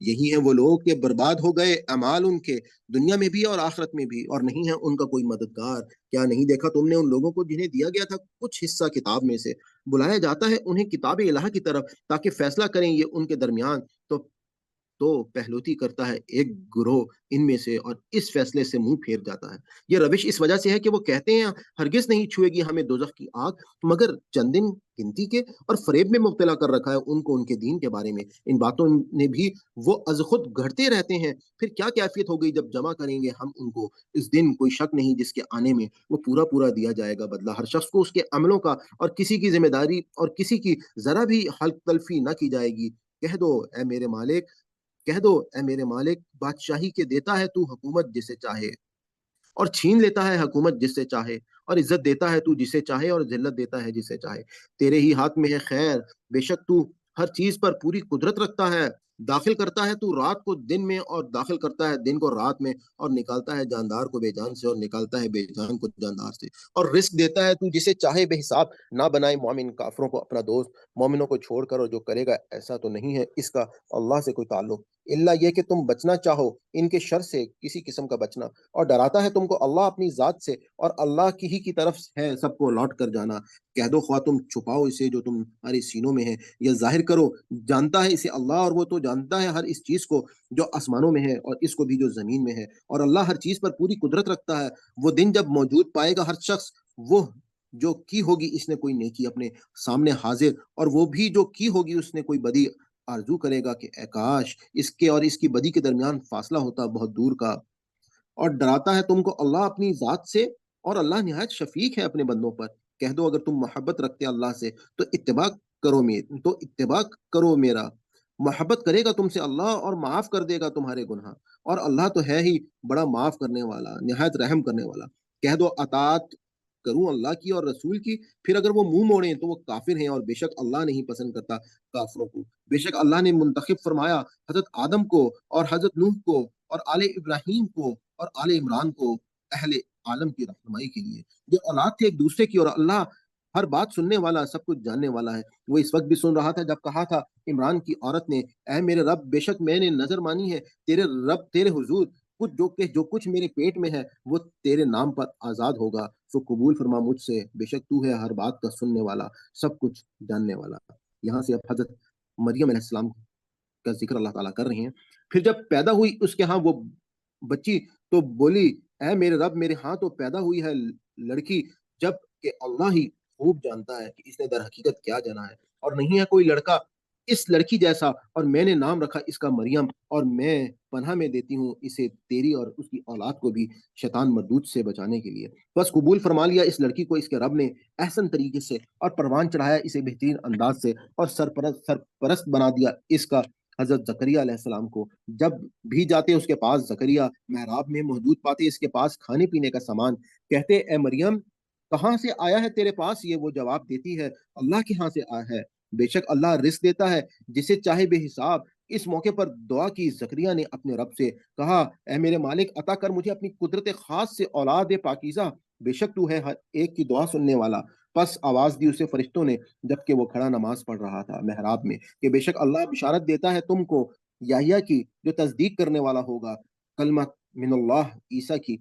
یہی ہیں وہ لوگ کہ برباد ہو گئے اعمال ان کے دنیا میں بھی اور آخرت میں بھی، اور نہیں ہے ان کا کوئی مددگار۔ کیا نہیں دیکھا تم نے ان لوگوں کو جنہیں دیا گیا تھا کچھ حصہ کتاب میں سے، بلایا جاتا ہے انہیں کتاب الہ کی طرف تاکہ فیصلہ کریں یہ ان کے درمیان، تو پہلوتی کرتا ہے ایک گروہ ان میں سے اور اس فیصلے سے منہ پھیر جاتا ہے۔ یہ روش اس وجہ سے ہے کہ وہ کہتے ہیں ہرگز نہیں چھوئے گی ہمیں دوزخ کی آگ، مگر چند دن گنتی کے، اور فریب میں مبتلا کر رکھا ہے ان کو ان کے دین کے بارے میں۔ ان باتوں نے بھی وہ از خود گھڑتے رہتے ہیں، پھر کیا کیفیت ہو گئی جب جمع کریں گے ہم ان کو اس دن، کوئی شک نہیں جس کے آنے میں وہ پورا پورا دیا جائے گا بدلہ ہر شخص کو اس کے عملوں کا، اور کسی کی ذمہ داری اور کسی کی ذرا بھی حلق تلفی نہ کی جائے گی۔ کہہ دو اے میرے مالک کہہ دو اے میرے مالک، بادشاہی کے دیتا ہے تو حکومت جسے چاہے، اور چھین لیتا ہے حکومت جس سے چاہے، اور عزت دیتا ہے تو جسے چاہے اور ذلت دیتا ہے جسے چاہے۔ تیرے ہی ہاتھ میں ہے خیر، بے شک تو ہر چیز پر پوری قدرت رکھتا ہے۔ داخل کرتا ہے تو رات کو دن میں اور داخل کرتا ہے دن کو رات میں، اور نکالتا ہے جاندار کو بے جان سے اور نکالتا ہے بے جان کو جاندار سے، اور رزق دیتا ہے تو جسے چاہے بے حساب۔ نہ بنائے مومن کافروں کو اپنا دوست، مومنوں کو چھوڑ کر، اور جو کرے گا ایسا تو نہیں ہے اس کا اللہ سے کوئی تعلق۔ الا یہ کہ تم بچنا چاہو ان کے شر سے کسی قسم کا بچنا، اور ڈراتا ہے تم کو اللہ اپنی ذات سے، اور اللہ کی ہی کی طرف ہے سب کو لوٹ کر جانا۔ کہہ دو خواہ تم چھپاؤ اسے جو تمہارے سینوں میں ہے، یا ظاہر کرو، جانتا ہے اسے اللہ، اور وہ تو جانتا ہے ہر اس چیز کو جو آسمانوں میں ہے اور اس کو بھی جو زمین میں ہے، اور اللہ ہر چیز پر پوری قدرت رکھتا ہے۔ وہ دن جب موجود پائے گا ہر شخص وہ جو کی ہوگی اس نے کوئی نیکی اپنے سامنے حاضر، اور وہ بھی جو کی ہوگی اس نے کوئی بدی آرزو کرے گا کہ اے کاش اس کے اور اس کی بدی کے درمیان فاصلہ ہوتا بہت دور کا۔ اور ڈراتا ہے تم کو اللہ اپنی ذات سے، اور اللہ نہایت شفیق ہے اپنے بندوں پر۔ کہہ دو اگر تم محبت رکھتے اللہ سے تو اتباع کرو میرا، محبت کرے گا تم سے اللہ، اور معاف کر دے گا تمہارے گناہ، اور اللہ تو ہے ہی بڑا معاف کرنے والا، نہایت رحم کرنے والا۔ کہہ دو اطاعت کروں اللہ کی اور رسول کی، پھر اگر وہ منہ موڑیں تو وہ کافر ہیں، اور بے شک اللہ نہیں پسند کرتا کافروں کو۔ بے شک اللہ نے منتخب فرمایا حضرت آدم کو اور حضرت نوح کو اور آل ابراہیم کو اور آل عمران کو اہل عالم کی رہنمائی کے لیے۔ یہ اولاد تھے ایک دوسرے کی، اور اللہ ہر بات سننے والا، سب کچھ جاننے والا ہے۔ وہ اس وقت بھی سن رہا تھا جب کہا تھا عمران کی عورت نے، اے میرے رب، بے شک میں نے نظر مانی ہے تیرے رب تیرے حضور، کچھ جو کچھ میرے پیٹ میں ہے وہ تیرے نام پر آزاد ہوگا، سو قبول فرما مجھ سے، بے شک تو ہے ہر بات کا سننے والا، سب کچھ جاننے والا۔ یہاں سے اب حضرت مریم علیہ السلام کا ذکر اللہ تعالیٰ کر رہے ہیں۔ پھر جب پیدا ہوئی اس کے ہاں وہ بچی، تو بولی، اے میرے رب، میرے ہاں تو پیدا ہوئی ہے لڑکی، جب کہ اللہ ہی خوب جانتا ہے کہ اس نے در حقیقت کیا جانا ہے، اور نہیں ہے کوئی لڑکا اس لڑکی جیسا، اور میں نے نام رکھا اس کا مریم، اور میں پناہ میں دیتی ہوں اسے تیری اور اس کی اولاد کو بھی شیطان مردود سے بچانے کے لیے۔ بس قبول فرما لیا اس لڑکی کو اس کے رب نے احسن طریقے سے، اور پروان چڑھایا اسے بہترین انداز سے، اور سرپرست بنا دیا اس کا حضرت زکریا علیہ السلام کو۔ جب بھی جاتے اس کے پاس زکریا محراب میں موجود پاتے اس کے پاس کھانے پینے کا سامان، کہتے اے مریم کہاں سے آیا ہے تیرے پاس؟ یہ وہ جواب دیتی ہے اللہ کے ہاں سے آیا ہے، بے شک اللہ رزق دیتا ہے جسے چاہے بے حساب۔ اس موقع پر دعا کی زکریا نے اپنے رب سے، کہا اے میرے مالک عطا کر مجھے اپنی قدرت خاص سے اولاد پاکیزہ، بے شک تو ہے ہر ایک کی دعا سننے والا۔ پس آواز دی اسے فرشتوں نے جبکہ وہ کھڑا نماز پڑھ رہا تھا محراب میں، کہ بے شک اللہ بشارت دیتا ہے تم کو یحییٰ کی جو تصدیق کرنے والا ہوگا کلمہ من اللہ عیسیٰ کی،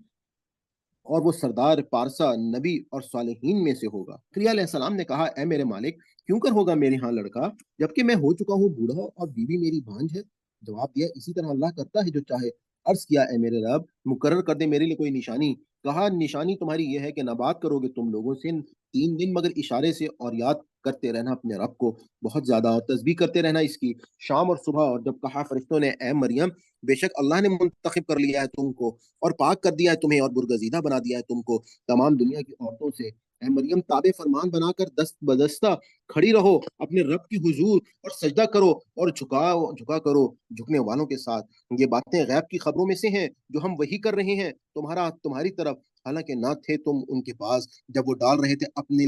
اور وہ سردار پارسا نبی اور صالحین میں سے ہوگا۔ زکریا علیہ السلام نے کہا اے میرے مالک کیوں کر ہوگا میرے ہاں لڑکا جبکہ میں ہو چکا ہوں بوڑھا اور بیوی میری بھانج ہے؟ جواب دیا اسی طرح اللہ کرتا ہے جو چاہے۔ عرض کیا اے میرے رب مقرر کر دے میرے لیے کوئی نشانی۔ کہا نشانی تمہاری یہ ہے کہ نہ بات کرو گے تم لوگوں سے 3 دن مگر اشارے سے، اور یاد کرتے رہنا اپنے رب کو بہت زیادہ، اور تسبیح کرتے رہنا اس کی شام اور صبح۔ اور جب کہا فرشتوں نے اے مریم بے شک اللہ نے منتخب کر لیا ہے تم کو، اور پاک کر دیا ہے تمہیں، اور برگزیدہ بنا دیا ہے تم کو تمام دنیا کی عورتوں سے، اے مریم تابع فرمان بنا کر دست بدستہ کھڑی رہو اپنے رب کی حضور، اور سجدہ کرو اور جھکا کرو جھکنے والوں کے ساتھ۔ یہ باتیں غیب کی خبروں میں سے ہیں جو ہم وہی کر رہے ہیں تمہاری طرف، حالانکہ نہ تھے تم ان کے پاس جب وہ ڈال رہے تھے اپنے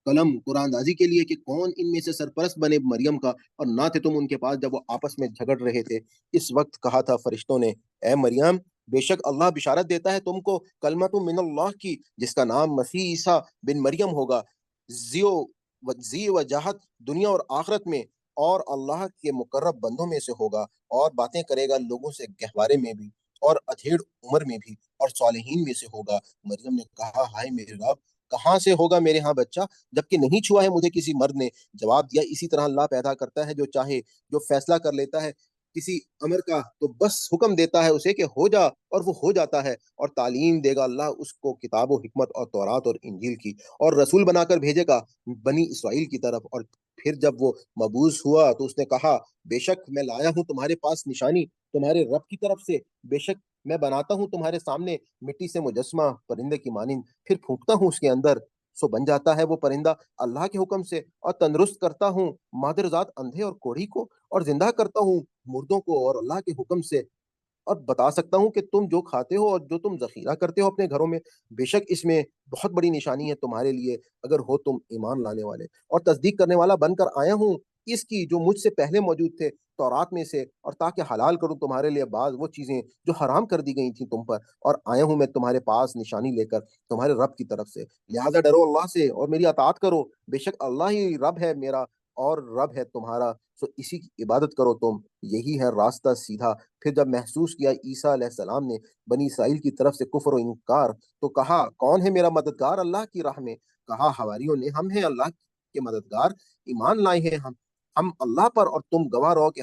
قلم قرآن دازی کے لیے کہ کون ان میں سے سرپرست بنے مریم کا، اور نہ تھے تم ان کے پاس جب وہ آپس میں جھگڑ رہے تھے۔ اس وقت کہا تھا فرشتوں نے اے مریم بے شک اللہ بشارت دیتا ہے تم کو کلمت من اللہ کی، جس کا نام مسیح عیسیٰ بن مریم ہوگا، زی وجاہت دنیا اور آخرت میں، اور اللہ کے مقرب بندوں میں سے ہوگا، اور باتیں کرے گا لوگوں سے گہوارے میں بھی اور ادھیڑ عمر میں بھی، اور صالحین میں سے ہوگا۔ مریم نے کہا ہائے میرے رب کہاں سے ہوگا میرے ہاں بچہ جبکہ نہیں چھوا ہے مجھے کسی مرد نے؟ جواب دیا اسی طرح اللہ پیدا کرتا ہے جو چاہے، جو فیصلہ کر لیتا ہے کسی امر کا تو بس حکم دیتا ہے اسے کہ ہو جا، اور وہ ہو جاتا ہے، اور تعلیم دے گا اللہ اس کو کتاب و حکمت اور تورات اور انجیل کی، اور رسول بنا کر بھیجے گا بنی اسرائیل کی طرف۔ اور پھر جب وہ مبعوث ہوا تو اس نے کہا بے شک میں لایا ہوں تمہارے پاس نشانی تمہارے رب کی طرف سے، بے شک میں بناتا ہوں تمہارے سامنے مٹی سے مجسمہ پرندے کی مانند، پھر پھونکتا ہوں اس کے اندر سو بن جاتا ہے وہ پرندہ اللہ کے حکم سے، اور تندرست کرتا ہوں مادر ذات اندھے اور کوڑھی کو، اور زندہ کرتا ہوں مردوں کو اور اللہ کے حکم سے، اور بتا سکتا ہوں کہ تم جو کھاتے ہو اور جو تم ذخیرہ کرتے ہو اپنے گھروں میں، بے شک اس میں بہت بڑی نشانی ہے تمہارے لیے اگر ہو تم ایمان لانے والے، اور تصدیق کرنے والا بن کر آیا ہوں اس کی جو مجھ سے پہلے موجود تھے تورات میں سے، اور تاکہ حلال کروں تمہارے لیے بعض وہ چیزیں جو حرام کر دی گئی تھیں تم پر، اور آیا ہوں میں تمہارے پاس نشانی لے کر تمہارے رب کی طرف سے، لہذا ڈرو اللہ سے اور میری اطاعت کرو، بے شک اللہ ہی رب ہے میرا، اور رب ہے تمہارا، سو اسی کی عبادت کرو تم، یہی ہے راستہ سیدھا۔ پھر جب محسوس کیا عیسیٰ علیہ السلام نے بنی اسرائیل کی طرف سے کفر و انکار، تو کہا کون ہے میرا مددگار اللہ کی راہ میں؟ کہا حواریوں نے ہم ہیں اللہ کے مددگار، ایمان لائے ہیں ہم اللہ پر، اور تم گواہ رہو کہ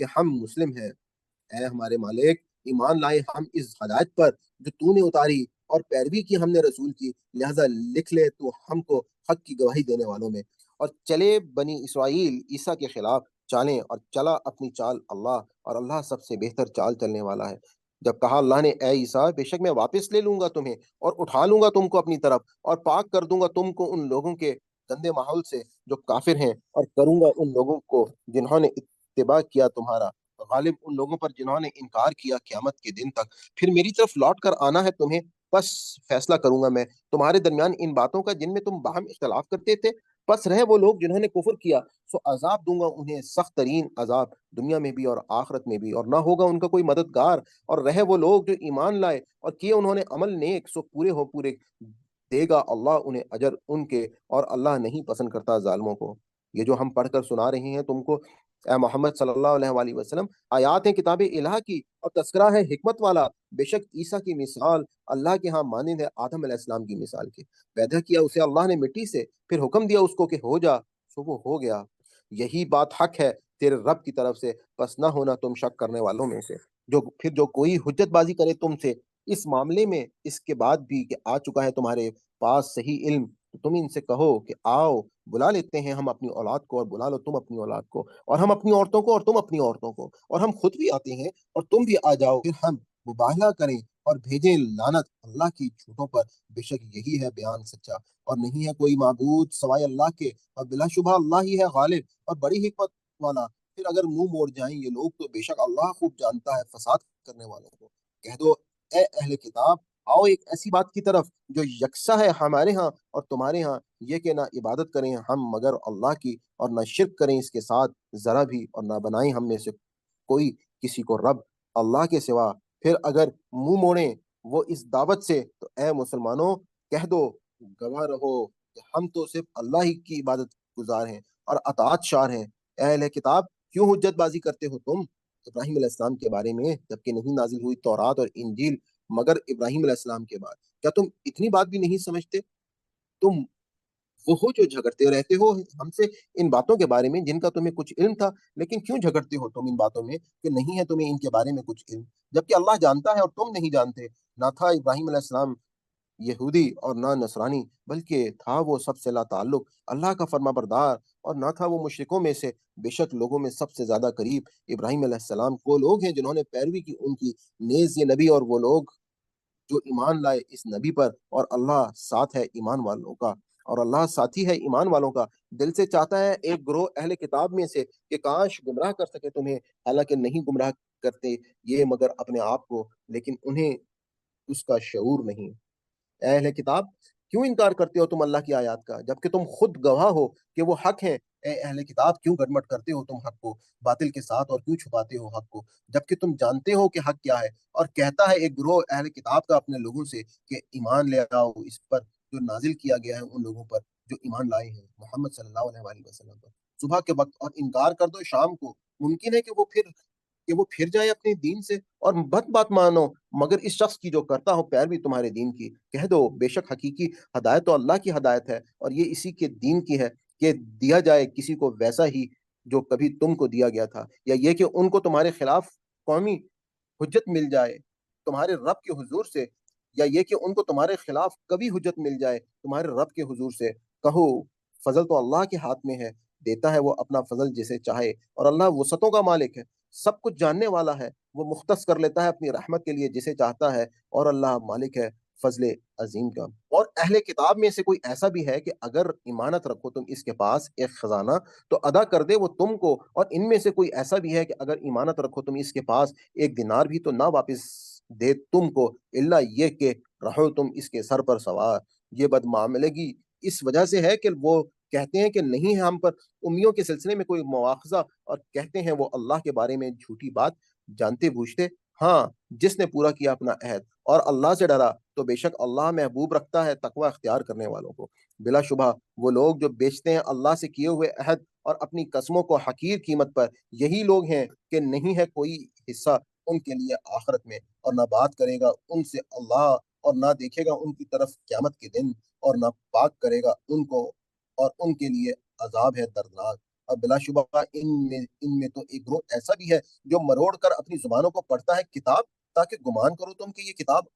ہم مسلم ہیں۔ اے ہمارے مالک، ایمان لائے ہم اس ہدایت پر جو تو نے اتاری، اور پیروی کی ہم نے رسول کی، لہذا لکھ لے تو ہم کو حق کی گواہی دینے والوں میں۔ اور چلے بنی اسرائیل عیسیٰ کے خلاف چالیں، اور چلا اپنی چال اللہ، اور اللہ سب سے بہتر چال چلنے والا ہے۔ جب کہا اللہ نے اے عیسیٰ بے شک میں واپس لے لوں گا تمہیں، اور اٹھا لوں گا تم کو اپنی طرف، اور پاک کر دوں گا تم کو ان لوگوں کے گندے ماحول سے جو کافر ہیں، اور کروں گا ان لوگوں کو جنہوں نے اتباع کیا تمہارا غالب ان لوگوں پر جنہوں نے انکار کیا قیامت کے دن تک۔ پھر میری طرف لوٹ کر آنا ہے تمہیں، بس فیصلہ کروں گا میں تمہارے درمیان ان باتوں کا جن میں تم باہم اختلاف کرتے تھے۔ پس رہے وہ لوگ جنہوں نے کفر کیا، سو عذاب دوں گا انہیں سخت ترین عذاب، دنیا میں بھی اور آخرت میں بھی، اور نہ ہوگا ان کا کوئی مددگار۔ اور رہے وہ لوگ جو ایمان لائے اور کیے انہوں نے عمل نیک، سو پورے دے گا اللہ انہیں اجر ان کے، اور اللہ نہیں پسند کرتا ظالموں کو۔ یہ جو ہم پڑھ کر سنا رہے ہیں تم کو اے محمد صلی اللہ علیہ وآلہ وسلم، آیات ہیں کتاب الہ کی، اور تذکرہ ہے حکمت والا۔ بے شک عیسیٰ کی مثال اللہ کے ہاں مانند ہے آدم علیہ السلام کی مثال کے۔ پیدا کیا اسے اللہ نے مٹی سے، پھر حکم دیا اس کو کہ ہو جا، سو وہ ہو گیا۔ یہی بات حق ہے تیرے رب کی طرف سے، پس نہ ہونا تم شک کرنے والوں میں سے۔ جو کوئی حجت بازی کرے تم سے اس معاملے میں، اس کے بعد بھی کہ آ چکا ہے تمہارے پاس صحیح علم، تو تم ان سے کہو کہ آؤ بلا لیتے ہیں ہم اپنی اولاد کو، اور بلا لو تم اپنی اولاد کو، اور ہم اپنی عورتوں کو اور تم اپنی عورتوں کو، اور ہم خود بھی آتے ہیں اور تم بھی آ جاؤ، پھر ہم مباہلہ کریں اور بھیجیں لعنت اللہ کی جھوٹوں پر۔ بے شک یہی ہے بیان سچا، اور نہیں ہے کوئی معبود سوائے اللہ کے، اور بلا شبہ اللہ ہی ہے غالب اور بڑی حکمت والا۔ پھر اگر منہ موڑ جائیں یہ لوگ تو بے شک اللہ خوب جانتا ہے فساد کرنے والوں کو۔ کہہ دو اے اہل کتاب، آؤ ایک ایسی بات کی طرف جو یکساں ہے ہمارے ہاں اور تمہارے ہاں، یہ کہ نہ عبادت کریں ہم مگر اللہ کی، اور نہ شرک کریں اس کے ساتھ ذرا بھی، اور نہ بنائیں ہم میں سے کوئی کسی کو رب اللہ کے سوا۔ پھر اگر منہ موڑیں وہ اس دعوت سے، تو اے مسلمانوں کہہ دو گواہ رہو کہ ہم تو صرف اللہ ہی کی عبادت گزار ہیں اور اطاعت شار ہیں۔ اے اہل کتاب، کیوں حجت بازی کرتے ہو تم ابراہیم علیہ السلام کے بارے میں، جبکہ نہیں نازل ہوئی تورات اور انجیل مگر ابراہیم علیہ السلام کے بعد؟ کیا تم اتنی بات بھی نہیں سمجھتے؟ تم وہ ہو جو جھگڑتے رہتے ہو ہم سے ان باتوں کے بارے میں جن کا تمہیں کچھ علم تھا، لیکن کیوں جھگڑتے ہو تم ان باتوں میں کہ نہیں ہے تمہیں ان کے بارے میں کچھ علم، جبکہ اللہ جانتا ہے اور تم نہیں جانتے۔ نہ تھا ابراہیم علیہ السلام یہودی اور نہ نصرانی، بلکہ تھا وہ سب سے لا تعلق اللہ کا فرما بردار، اور نہ تھا وہ مشرکوں میں سے۔ بے شک لوگوں میں سب سے زیادہ قریب ابراہیم علیہ السلام وہ لوگ ہیں جنہوں نے پیروی کی ان کی نیز یہ نبی، اور وہ لوگ جو ایمان لائے اس نبی پر، اور اللہ ساتھ ہے ایمان والوں کا، اور اللہ ساتھی ہے ایمان والوں کا۔ دل سے چاہتا ہے ایک گروہ اہل کتاب میں سے کہ کاش گمراہ کر سکے تمہیں، حالانکہ نہیں گمراہ کرتے یہ مگر اپنے آپ کو، لیکن انہیں اس کا شعور نہیں۔ اے اہل کتاب، کیوں انکار کرتے ہو تم اللہ کی آیات کا، جبکہ تم خود گواہ ہو کہ وہ حق ہے؟ اے اہل کتاب، کیوں گڑمٹ کرتے ہو تم حق کو باطل کے ساتھ، اور کیوں چھپاتے ہو حق کو جبکہ تم جانتے ہو کہ حق کیا ہے؟ اور کہتا ہے ایک گروہ اہل کتاب کا اپنے لوگوں سے کہ ایمان لے آؤ اس پر جو نازل کیا گیا ہے ان لوگوں پر جو ایمان لائے ہیں محمد صلی اللہ علیہ وآلہ وسلم پر صبح کے وقت، اور انکار کر دو شام کو۔ ممکن ہے کہ وہ پھر جائے اپنے دین سے، اور بات مانو مگر اس شخص کی جو کرتا ہو پیروی تمہارے دین کی۔ کہہ دو بے شک حقیقی ہدایت تو اللہ کی ہدایت ہے، اور یہ اسی کے دین کی ہے کہ دیا جائے کسی کو ویسا ہی جو کبھی تم کو دیا گیا تھا، یا یہ کہ ان کو تمہارے خلاف قومی حجت مل جائے تمہارے رب کے حضور سے، یا یہ کہ ان کو تمہارے خلاف کبھی حجت مل جائے تمہارے رب کے حضور سے۔ کہو فضل تو اللہ کے ہاتھ میں ہے، دیتا ہے وہ اپنا فضل جسے چاہے، اور اللہ وسعتوں کا مالک ہے، سب کچھ جاننے والا ہے، وہ مختص کر لیتا ہے اپنی رحمت کے لیے جسے چاہتا ہے، اور اللہ مالک ہے فضل عظیم کا۔ اور اہل کتاب میں سے کوئی ایسا بھی ہے کہ اگر امانت رکھو تم اس کے پاس ایک خزانہ تو ادا کر دے وہ تم کو، اور ان میں سے کوئی ایسا بھی ہے کہ اگر امانت رکھو تم اس کے پاس ایک دینار بھی تو نہ واپس دے تم کو، الا یہ کہ رہو تم اس کے سر پر سوار۔ یہ بدمعاملگی اس وجہ سے ہے کہ وہ کہتے ہیں کہ نہیں ہے ہم پر امیوں کے سلسلے میں کوئی مواخذہ، اور کہتے ہیں وہ اللہ کے بارے میں جھوٹی بات جانتے بوجھتے۔ ہاں، جس نے پورا کیا اپنا عہد اور اللہ سے ڈرا تو بے شک اللہ محبوب رکھتا ہے تقوی اختیار کرنے والوں کو۔ بلا شبہ وہ لوگ جو بیچتے ہیں اللہ سے کیے ہوئے عہد اور اپنی قسموں کو حقیر قیمت پر، یہی لوگ ہیں کہ نہیں ہے کوئی حصہ ان کے لیے آخرت میں، اور نہ بات کرے گا ان سے اللہ، اور نہ دیکھے گا ان کی طرف قیامت کے دن، اور نہ پاک کرے گا ان کو، اور ان کے لیے عذاب ہے دردناک۔ اور بلا شبہ ان میں تو ایک گروہ ایسا بھی ہے جو مروڑ کر اپنی زبانوں کو پڑھتا ہے کتاب، تاکہ گمان کرو تم کہ یہ کتاب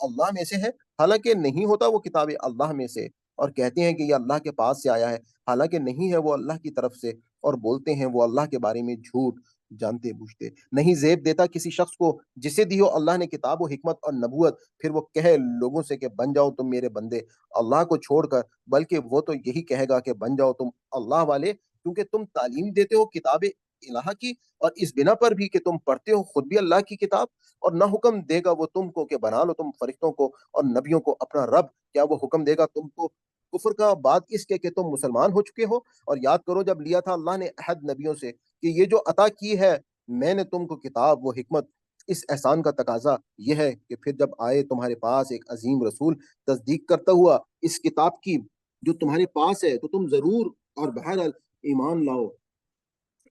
اللہ میں سے ہے، حالانکہ نہیں ہوتا وہ کتاب اللہ میں سے، اور کہتے ہیں کہ یہ اللہ کے پاس سے آیا ہے، حالانکہ نہیں ہے وہ اللہ کی طرف سے، اور بولتے ہیں وہ اللہ کے بارے میں جھوٹ، جانتے بوجھتے نہیں زیب دیتا کسی شخص کو جسے دی ہو اللہ نے کتاب و حکمت اور نبوت، پھر وہ کہے لوگوں سے کہ بن جاؤ تم میرے بندے اللہ کو چھوڑ کر، بلکہ وہ تو یہی کہے گا کہ بن جاؤ تم اللہ والے، کیونکہ تم تعلیم دیتے ہو کتاب الہ کی، اور اس بنا پر بھی کہ تم پڑھتے ہو خود بھی اللہ کی کتاب، اور نہ حکم دے گا وہ تم کو کہ بنا لو تم فرشتوں کو اور نبیوں کو اپنا رب، کیا وہ حکم دے گا تم کو کفر کا بعد اس کے کہ تم مسلمان ہو چکے ہو؟ اور یاد کرو جب لیا تھا اللہ نے عہد نبیوں سے کہ یہ جو عطا کی ہے میں نے تم کو کتاب و حکمت، اس احسان کا تقاضا یہ ہے کہ پھر جب آئے تمہارے پاس ایک عظیم رسول تصدیق کرتا ہوا اس کتاب کی جو تمہارے پاس ہے، تو تم ضرور اور بہرحال ایمان لاؤ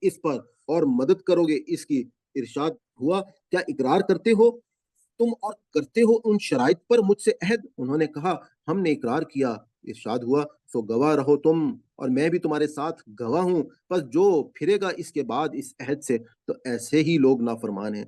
اس پر اور مدد کرو گے اس کی۔ ارشاد ہوا کیا اقرار کرتے ہو تم اور کرتے ہو ان شرائط پر مجھ سے عہد؟ انہوں نے کہا ہم نے اقرار کیا۔ ارشاد ہوا سو گواہ رہو تم اور میں بھی تمہارے ساتھ گواہ ہوں، بس جو پھرے گا اس کے بعد اس عہد سے تو ایسے ہی لوگ نافرمان ہیں۔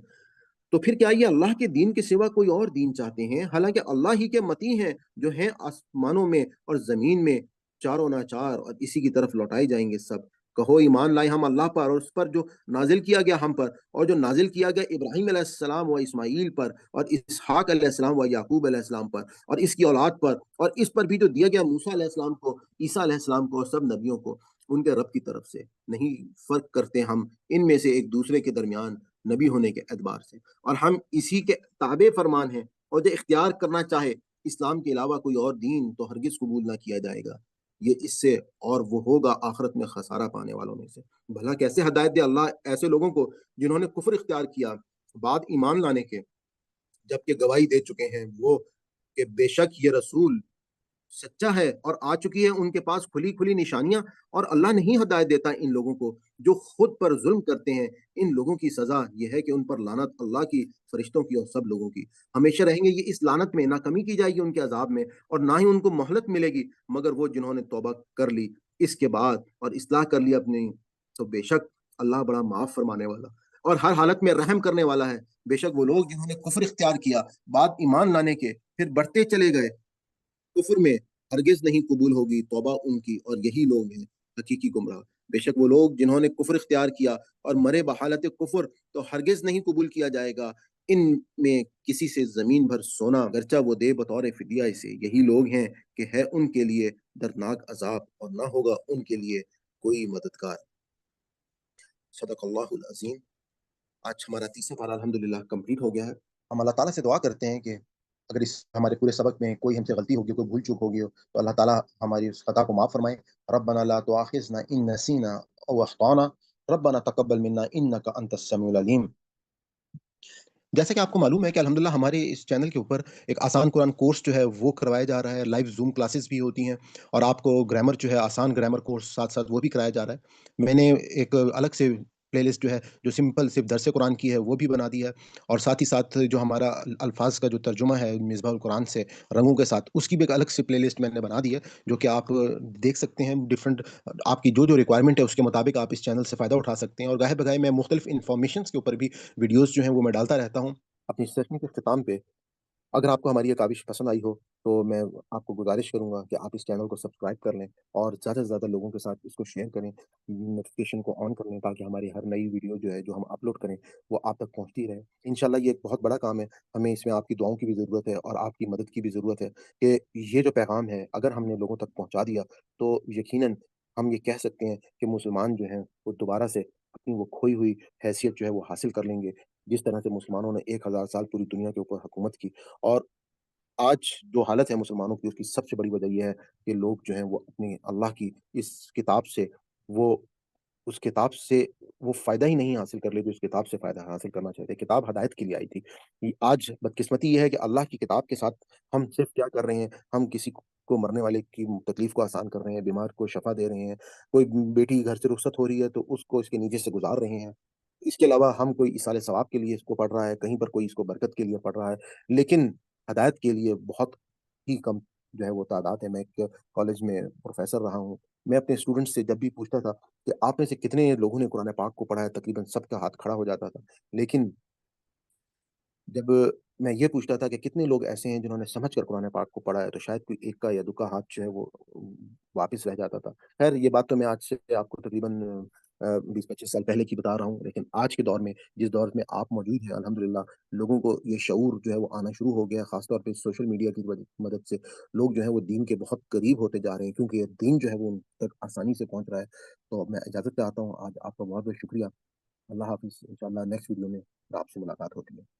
تو پھر کیا یہ اللہ کے دین کے سوا کوئی اور دین چاہتے ہیں، حالانکہ اللہ ہی کے متی ہیں جو ہیں آسمانوں میں اور زمین میں چاروں ناچار، اور اسی کی طرف لوٹائے جائیں گے سب۔ کہو ایمان لائے ہم اللہ پر اور اس پر جو نازل کیا گیا ہم پر، اور جو نازل کیا گیا ابراہیم علیہ السلام و اسماعیل پر اور اسحاق علیہ السلام و یعقوب علیہ السلام پر اور اس کی اولاد پر، اور اس پر بھی جو دیا گیا موسیٰ علیہ السلام کو، عیسیٰ علیہ السلام کو، اور سب نبیوں کو ان کے رب کی طرف سے۔ نہیں فرق کرتے ہم ان میں سے ایک دوسرے کے درمیان نبی ہونے کے اعتبار سے، اور ہم اسی کے تابع فرمان ہیں، اور جو اختیار کرنا چاہے اسلام کے علاوہ کوئی اور دین تو ہرگز قبول نہ کیا جائے گا، یہ اس سے اور وہ ہوگا آخرت میں خسارہ پانے والوں میں سے۔ بھلا کیسے ہدایت دے اللہ ایسے لوگوں کو جنہوں نے کفر اختیار کیا بعد ایمان لانے کے، جبکہ گواہی دے چکے ہیں وہ کہ بے شک یہ رسول سچا ہے اور آ چکی ہے ان کے پاس کھلی کھلی نشانیاں، اور اللہ نہیں ہدایت دیتا ان لوگوں کو جو خود پر ظلم کرتے ہیں۔ ان لوگوں کی سزا یہ ہے کہ ان پر لعنت اللہ کی، فرشتوں کی اور سب لوگوں کی، ہمیشہ رہیں گے یہ اس لعنت میں، نہ کمی کی جائے گی ان کے عذاب میں، اور نہ ہی ان کو مہلت ملے گی، مگر وہ جنہوں نے توبہ کر لی اس کے بعد اور اصلاح کر لی اپنی، تو بے شک اللہ بڑا معاف فرمانے والا اور ہر حالت میں رحم کرنے والا ہے۔ بے شک وہ لوگ جنہوں نے کفر اختیار کیا بعد ایمان لانے کے، پھر بڑھتے چلے گئے کفر میں، ہرگز نہیں قبول ہوگی توبہ ان کی، اور یہی لوگ ہیں حقیقی گمراہ۔ بے شک وہ لوگ جنہوں نے کفر اختیار کیا اور مرے بحالت کفر، تو ہرگز نہیں قبول کیا جائے گا ان میں کسی سے زمین بھر سونا، گرچہ وہ دے بطور فدیہ اسے، یہی لوگ ہیں کہ ہے ان کے لیے دردناک عذاب، اور نہ ہوگا ان کے لیے کوئی مددگار۔ صدق اللہ العظیم۔ آج ہمارا تیسرا پارہ الحمدللہ کمپلیٹ ہو گیا ہے۔ ہم اللہ تعالیٰ سے دعا کرتے ہیں کہ اگر اس ہمارے پورے سبق میں کوئی ہم سے غلطی ہوگی، کوئی بھول چوک ہوگی تو اللہ تعالیٰ ہماری اس خطا کو معاف فرمائے۔ ربنا لا تؤاخذنا ان نسینا او اخطانا ربنا تقبل منا انک انت السمیع العلیم۔ جیسا کہ آپ کو معلوم ہے کہ الحمدللہ ہمارے اس چینل کے اوپر ایک آسان قرآن کورس جو ہے وہ کروایا جا رہا ہے، لائیو زوم کلاسز بھی ہوتی ہیں، اور آپ کو گرامر جو ہے آسان گرامر کورس ساتھ ساتھ وہ بھی کرایا جا رہا ہے۔ میں نے ایک الگ سے پلے لسٹ جو ہے جو سمپل صرف درس قرآن کی ہے وہ بھی بنا دی ہے، اور ساتھ ہی ساتھ جو ہمارا الفاظ کا جو ترجمہ ہے مصباح القرآن سے رنگوں کے ساتھ، اس کی بھی ایک الگ سے پلے لسٹ میں نے بنا دی ہے، جو کہ آپ دیکھ سکتے ہیں۔ ڈفرنٹ آپ کی جو ریکوائرمنٹ ہے اس کے مطابق آپ اس چینل سے فائدہ اٹھا سکتے ہیں، اور گاہے بگاہے میں مختلف انفارمیشنس کے اوپر بھی ویڈیوز جو ہیں وہ میں ڈالتا رہتا ہوں۔ اپنی سیشن کے اختتام پہ اگر آپ کو ہماری یہ کاوش پسند آئی ہو تو میں آپ کو گزارش کروں گا کہ آپ اس چینل کو سبسکرائب کر لیں، اور زیادہ سے زیادہ لوگوں کے ساتھ اس کو شیئر کریں، نوٹیفیکیشن کو آن کر لیں، تاکہ ہماری ہر نئی ویڈیو جو ہے جو ہم اپلوڈ کریں وہ آپ تک پہنچتی رہے۔ انشاءاللہ یہ ایک بہت بڑا کام ہے، ہمیں اس میں آپ کی دعاؤں کی بھی ضرورت ہے اور آپ کی مدد کی بھی ضرورت ہے کہ یہ جو پیغام ہے اگر ہم نے لوگوں تک پہنچا دیا تو یقیناً ہم یہ کہہ سکتے ہیں کہ مسلمان جو ہیں وہ دوبارہ سے اپنی وہ کھوئی ہوئی حیثیت جو ہے وہ حاصل کر لیں گے، جس طرح سے مسلمانوں نے 1000 سال پوری دنیا کے اوپر حکومت کی۔ اور آج جو حالت ہے مسلمانوں کی، اس کی سب سے بڑی وجہ یہ ہے کہ لوگ جو ہیں وہ اپنی اللہ کی اس کتاب سے وہ उस किताब से वो फ़ायदा ही नहीं हासिल कर ले जो उस किताब से फ़ायदा हासिल करना चाहते। किताब हदायत के लिए आई थी। कि आज बदकिस्मती ये है कि अल्लाह की किताब के साथ हम सिर्फ़ क्या कर रहे हैं, हम किसी को मरने वाले की तकलीफ़ को आसान कर रहे हैं, बीमार को शफ़ा दे रहे हैं, कोई बेटी घर से रुखसत हो रही है तो उसको इसके नीचे से गुज़ार रहे हैं। इसके अलावा हम कोई इसाले सवाब के लिए इसको पढ़ रहा है, कहीं पर कोई इसको बरकत के लिए पढ़ रहा है। लेकिन हदायत के लिए बहुत ही कम जो है वो तादाद है। मैं एक कॉलेज में प्रोफ़ेसर रहा हूँ। मैं अपने स्टूडेंट्स से जब भी पूछता था कि आप में से कितने लोगों ने कुरान पाक को पढ़ा है, तकरीबन सबका हाथ खड़ा हो जाता था। लेकिन जब मैं ये पूछता था कि कितने लोग ऐसे हैं जिन्होंने समझ कर कुरान पाक को पढ़ा है, तो शायद कोई एक का या दुक्का हाथ जो है वो वापिस रह जाता था। ख़ैर ये बात तो मैं आज से आपको तकरीबन 20-25 साल पहले की बता रहा हूँ, लेकिन आज के दौर में, जिस दौर में आप मौजूद हैं अल्हम्दुलिल्लाह, लोगों को ये शऊर जो है वो आना शुरू हो गया है, ख़ास तौर पे सोशल मीडिया की मदद से। लोग जो हैं वो दीन के बहुत करीब होते जा रहे हैं क्योंकि ये दीन जो है वो उन तक आसानी से पहुँच रहा है। तो मैं इजाज़त चाहता हूँ, आज आपका बहुत-बहुत शुक्रिया। अल्लाह हाफ़िज़, इंशाअल्लाह नेक्स्ट वीडियो में आपसे मुलाकात होती है।